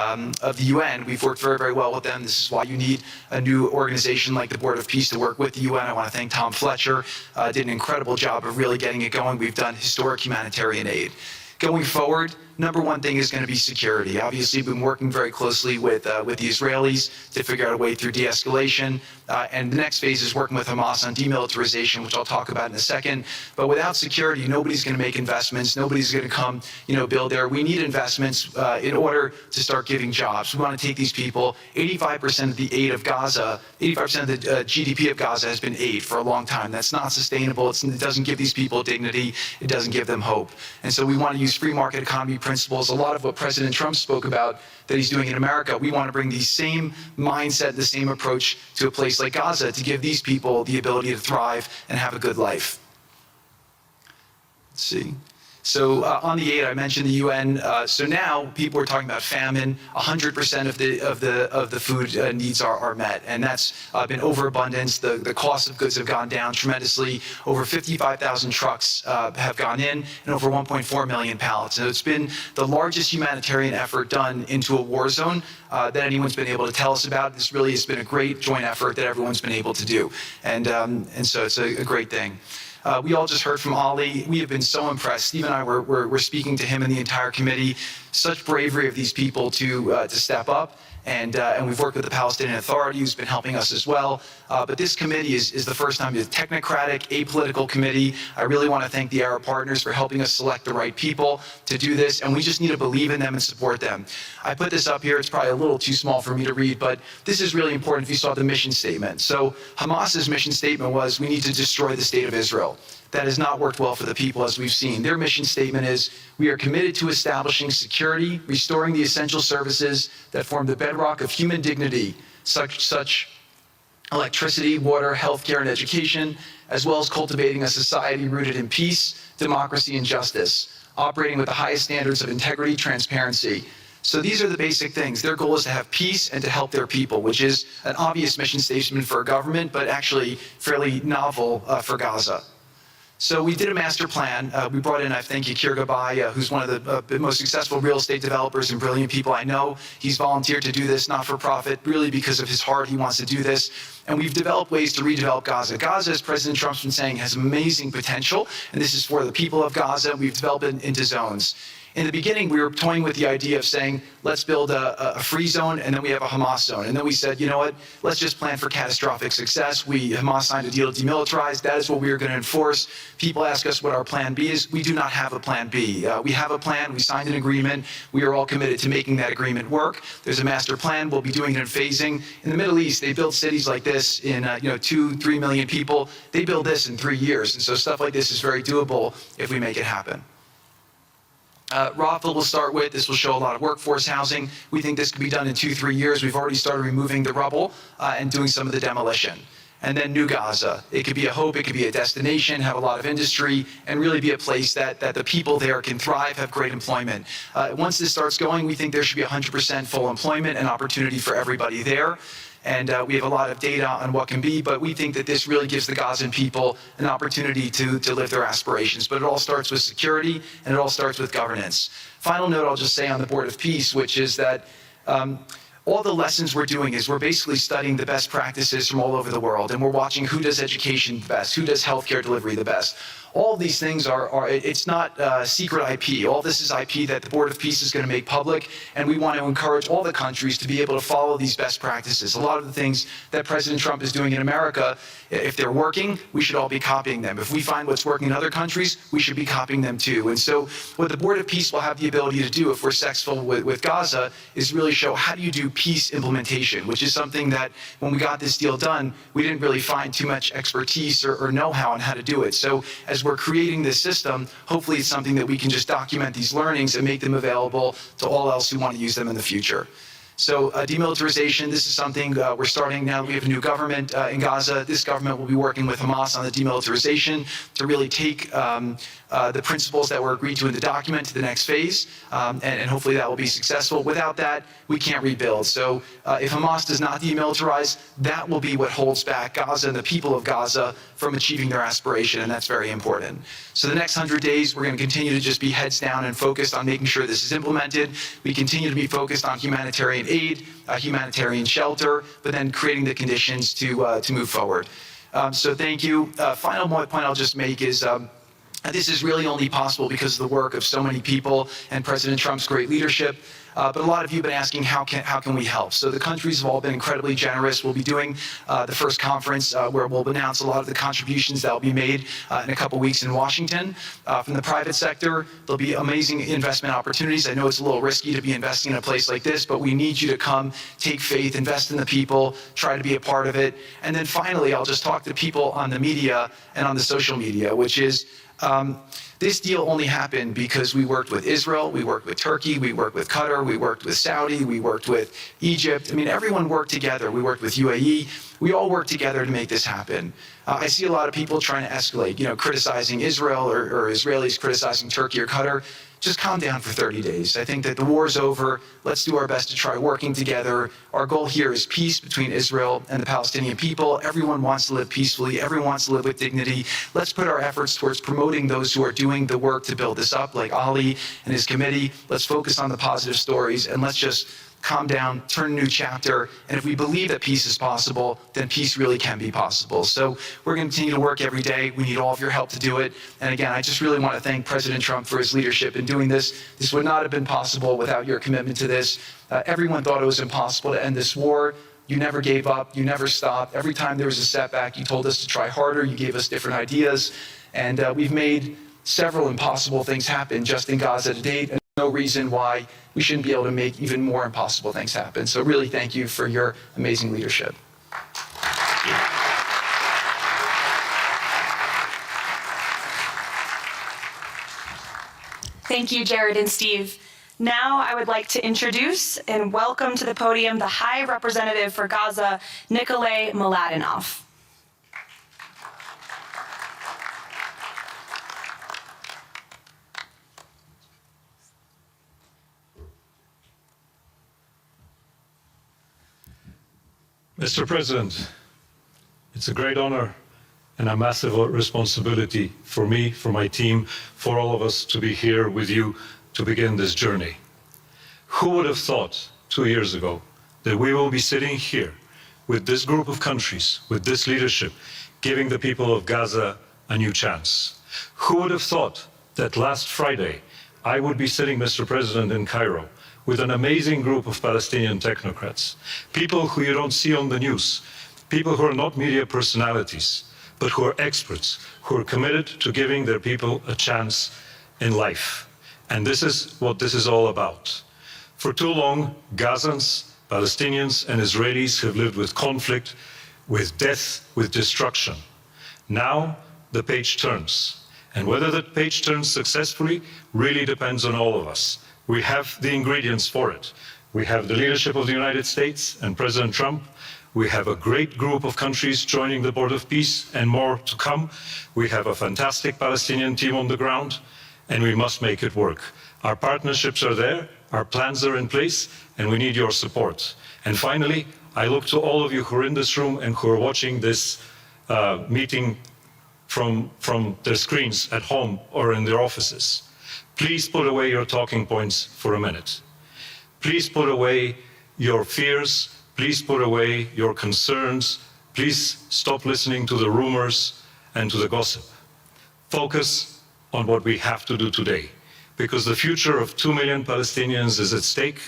UN, we've worked very, very well with them. This is why you need a new organization like the Board of Peace to work with the UN. I want to thank Tom Fletcher, did an incredible job of really getting it going. We've done historic humanitarian aid. Going forward, number one thing is going to be security. Obviously, we've been working very closely with the Israelis to figure out a way through de-escalation. And the next phase is working with Hamas on demilitarization, which I'll talk about in a second. But without security, nobody's going to make investments. Nobody's going to come, build there. We need investments in order to start giving jobs. We want to take these people. 85% of the aid of Gaza, 85% of the GDP of Gaza has been aid for a long time. That's not sustainable. It doesn't give these people dignity. It doesn't give them hope. And so we want to use free market economy principles. A lot of what President Trump spoke about that he's doing in America, we want to bring the same mindset, the same approach to a place like Gaza to give these people the ability to thrive and have a good life. Let's see. So on the aid, I mentioned the UN. So now people are talking about famine. 100% of the food needs are met, and that's been overabundance. The cost of goods have gone down tremendously. Over 55,000 trucks have gone in, and over 1.4 million pallets. And it's been the largest humanitarian effort done into a war zone that anyone's been able to tell us about. This really has been a great joint effort that everyone's been able to do, and so it's a great thing. We all just heard from Ali. We have been so impressed. Steve and I were speaking to him and the entire committee. Such bravery of these people to step up. And we've worked with the Palestinian Authority, who's been helping us as well. But this committee is the first time it's a technocratic, apolitical committee. I really want to thank the Arab partners for helping us select the right people to do this, and we just need to believe in them and support them. I put this up here. It's probably a little too small for me to read, but this is really important if you saw the mission statement. So Hamas's mission statement was, we need to destroy the state of Israel. That has not worked well for the people, as we've seen. Their mission statement is, we are committed to establishing security, restoring the essential services that form the bedrock of human dignity, such electricity, water, healthcare, and education, as well as cultivating a society rooted in peace, democracy, and justice, operating with the highest standards of integrity, transparency. So these are the basic things. Their goal is to have peace and to help their people, which is an obvious mission statement for a government, but actually fairly novel for Gaza. So we did a master plan. We brought in, I thank Yakir Gabay, who's one of the most successful real estate developers and brilliant people I know. He's volunteered to do this, not for profit, really because of his heart. He wants to do this. And we've developed ways to redevelop Gaza. Gaza, as President Trump's been saying, has amazing potential. And this is for the people of Gaza. We've developed it into zones. In the beginning, we were toying with the idea of saying, let's build a free zone, and then we have a Hamas zone. And then we said, you know what, let's just plan for catastrophic success. Hamas signed a deal to demilitarize. That is what we are going to enforce. People ask us what our plan B is. We do not have a plan B. We have a plan. We signed an agreement. We are all committed to making that agreement work. There's a master plan. We'll be doing it in phasing. In the Middle East, they build cities like this in 2-3 million people. They build this in 3 years. And so stuff like this is very doable if we make it happen. Rothville will start with. This will show a lot of workforce housing. We think this could be done in 2-3 years. We've already started removing the rubble and doing some of the demolition. And then New Gaza. It could be a hope, it could be a destination, have a lot of industry, and really be a place that the people there can thrive, have great employment. Once this starts going, we think there should be 100% full employment and opportunity for everybody there. And we have a lot of data on what can be, but we think that this really gives the Gazan people an opportunity to live their aspirations. But it all starts with security, and it all starts with governance. Final note I'll just say on the Board of Peace, which is that all the lessons we're doing is we're basically studying the best practices from all over the world, and we're watching who does education the best, who does healthcare delivery the best. All of these things it's not secret IP. All this is IP that the Board of Peace is going to make public, and we want to encourage all the countries to be able to follow these best practices. A lot of the things that President Trump is doing in America, if they're working, we should all be copying them. If we find what's working in other countries, we should be copying them too. And so what the Board of Peace will have the ability to do, if we're successful with Gaza, is really show how do you do peace implementation, which is something that when we got this deal done, we didn't really find too much expertise or know-how on how to do it. So as we're creating this system, hopefully it's something that we can just document these learnings and make them available to all else who want to use them in the future. So demilitarization, this is something we're starting now. We have a new government in Gaza. This government will be working with Hamas on the demilitarization to really take the principles that were agreed to in the document to the next phase, and hopefully that will be successful. Without that, we can't rebuild. So if Hamas does not demilitarize, that will be what holds back Gaza and the people of Gaza from achieving their aspiration, and that's very important. So the next 100 days, we're going to continue to just be heads down and focused on making sure this is implemented. We continue to be focused on humanitarian aid, humanitarian shelter, but then creating the conditions to move forward. So thank you. Final point I'll just make is this is really only possible because of the work of so many people and President Trump's great leadership. But a lot of you have been asking, how can we help? So the countries have all been incredibly generous. We'll be doing the first conference where we'll announce a lot of the contributions that will be made in a couple weeks in Washington. From the private sector, there'll be amazing investment opportunities. I know it's a little risky to be investing in a place like this, but we need you to come, take faith, invest in the people, try to be a part of it. And then finally, I'll just talk to people on the media and on the social media, which is, this deal only happened because we worked with Israel, we worked with Turkey, we worked with Qatar, we worked with Saudi, we worked with Egypt. I mean, everyone worked together. We worked with UAE. We all worked together to make this happen. I see a lot of people trying to escalate, criticizing Israel or Israelis criticizing Turkey or Qatar. Just calm down for 30 days. I think that the war's over. Let's do our best to try working together. Our goal here is peace between Israel and the Palestinian people. Everyone wants to live peacefully. Everyone wants to live with dignity. Let's put our efforts towards promoting those who are doing the work to build this up, like Ali and his committee. Let's focus on the positive stories, and let's just calm down, turn a new chapter, and if we believe that peace is possible, then peace really can be possible. So we're going to continue to work every day. We need all of your help to do it. And again, I just really want to thank President Trump for his leadership in doing this. This would not have been possible without your commitment to this. Everyone thought it was impossible to end this war. You never gave up. You never stopped. Every time there was a setback, you told us to try harder. You gave us different ideas. And we've made several impossible things happen just in Gaza to date. And no reason why we shouldn't be able to make even more impossible things happen. So really thank you for your amazing leadership. Thank you, Jared and Steve. Now I would like to introduce and welcome to the podium the High Representative for Gaza, Nikolay Mladenov. Mr. President, it's a great honor and a massive responsibility for me, for my team, for all of us to be here with you to begin this journey. Who would have thought 2 years ago that we will be sitting here with this group of countries, with this leadership, giving the people of Gaza a new chance? Who would have thought that last Friday I would be sitting, Mr. President, in Cairo with an amazing group of Palestinian technocrats, people who you don't see on the news, people who are not media personalities, but who are experts, who are committed to giving their people a chance in life. And this is what this is all about. For too long, Gazans, Palestinians, and Israelis have lived with conflict, with death, with destruction. Now, the page turns. And whether that page turns successfully really depends on all of us. We have the ingredients for it. We have the leadership of the United States and President Trump. We have a great group of countries joining the Board of Peace and more to come. We have a fantastic Palestinian team on the ground, and we must make it work. Our partnerships are there, our plans are in place, and we need your support. And finally, I look to all of you who are in this room and who are watching this meeting from their screens at home or in their offices. Please put away your talking points for a minute. Please put away your fears. Please put away your concerns. Please stop listening to the rumors and to the gossip. Focus on what we have to do today, because the future of 2 million Palestinians is at stake,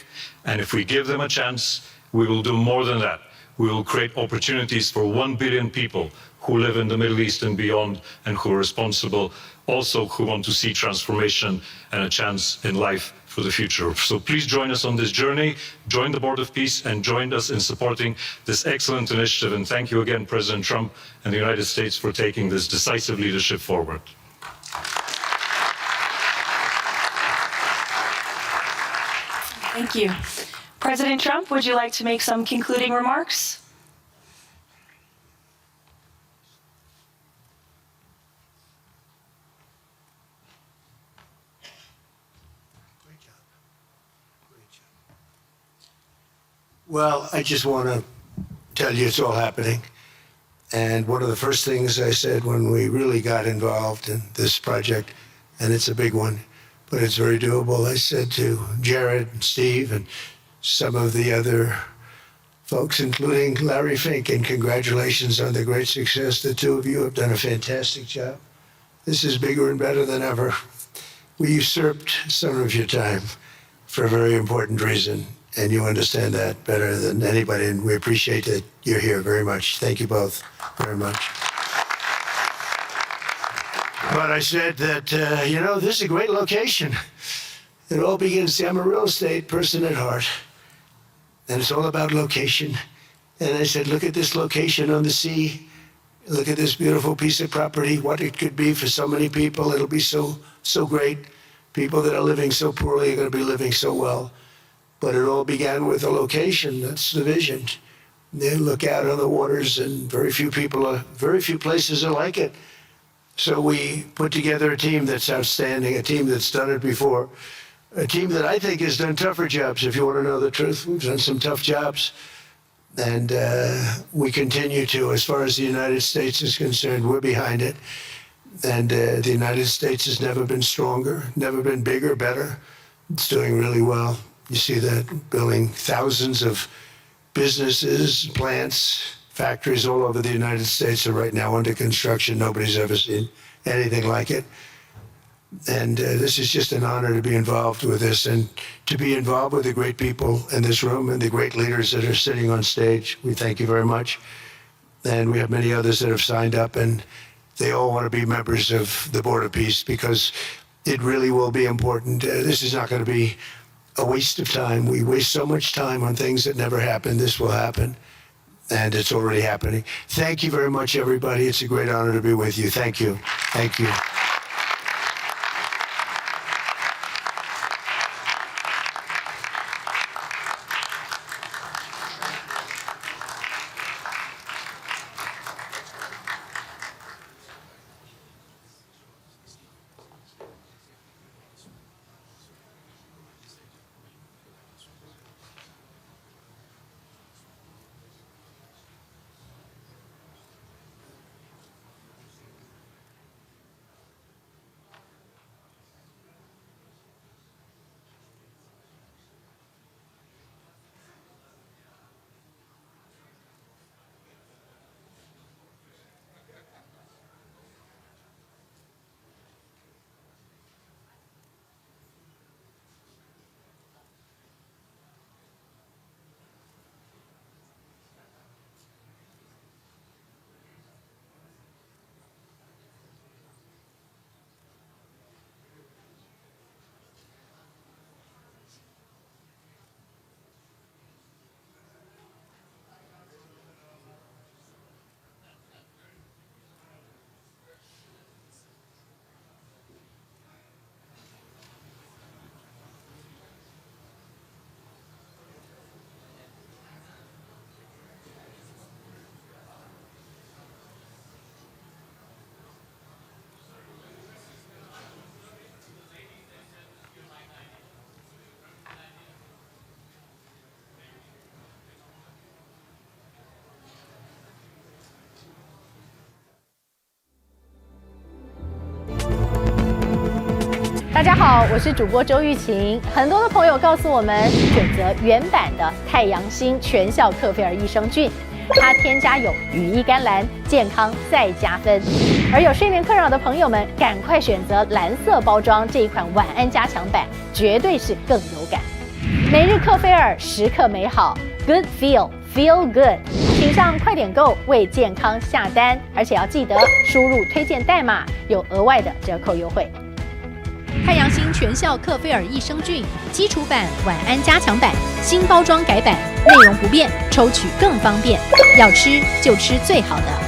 and if we give them a chance, we will do more than that. We will create opportunities for 1 billion people who live in the Middle East and beyond, and who are responsible, also who want to see transformation and a chance in life for the future. So please join us on this journey, join the Board of Peace, and join us in supporting this excellent initiative. And thank you again, President Trump and the United States, for taking this decisive leadership forward. Thank you. President Trump, would you like to make some concluding remarks? Well, I just want to tell you it's all happening. And one of the first things I said when we really got involved in this project, and it's a big one, but it's very doable, I said to Jared and Steve and some of the other folks, including Larry Fink, and congratulations on the great success. The two of you have done a fantastic job. This is bigger and better than ever. We usurped some of your time for a very important reason, and you understand that better than anybody, and we appreciate that you're here very much. Thank you both very much. But I said that, this is a great location. It all begins, see, I'm a real estate person at heart, and it's all about location. And I said, look at this location on the sea. Look at this beautiful piece of property, what it could be for so many people. It'll be so great. People that are living so poorly are going to be living so well. But it all began with a location. That's the vision. They look out on the waters, and very few places are like it. So we put together a team that's outstanding, a team that's done it before, a team that I think has done tougher jobs. If you want to know the truth, we've done some tough jobs. And we continue to, as far as the United States is concerned, we're behind it. And the United States has never been stronger, never been bigger, better. It's doing really well. You see that, building thousands of businesses, plants, factories all over the United States are right now under construction. Nobody's ever seen anything like it. And this is just an honor to be involved with this, and to be involved with the great people in this room and the great leaders that are sitting on stage. We thank you very much. And we have many others that have signed up, and they all want to be members of the Board of Peace, because it really will be important. This is not going to be a waste of time. We waste so much time on things that never happen. This will happen, and it's already happening. Thank you very much, everybody. It's a great honor to be with you. Thank you. Thank you.大家好，我是主播周玉琴。很多的朋友告诉我们，选择原版的太阳星全效克菲尔益生菌，它添加有羽衣甘蓝，健康再加分。而有睡眠困扰的朋友们，赶快选择蓝色包装这一款晚安加强版，绝对是更有感。每日克菲尔，时刻美好 ，Good Feel Good， 请上快点购为健康下单，而且要记得输入推荐代码，有额外的折扣优惠。太阳星全效克菲尔益生菌基础版、晚安加强版，新包装改版，内容不变，抽取更方便。要吃就吃最好的。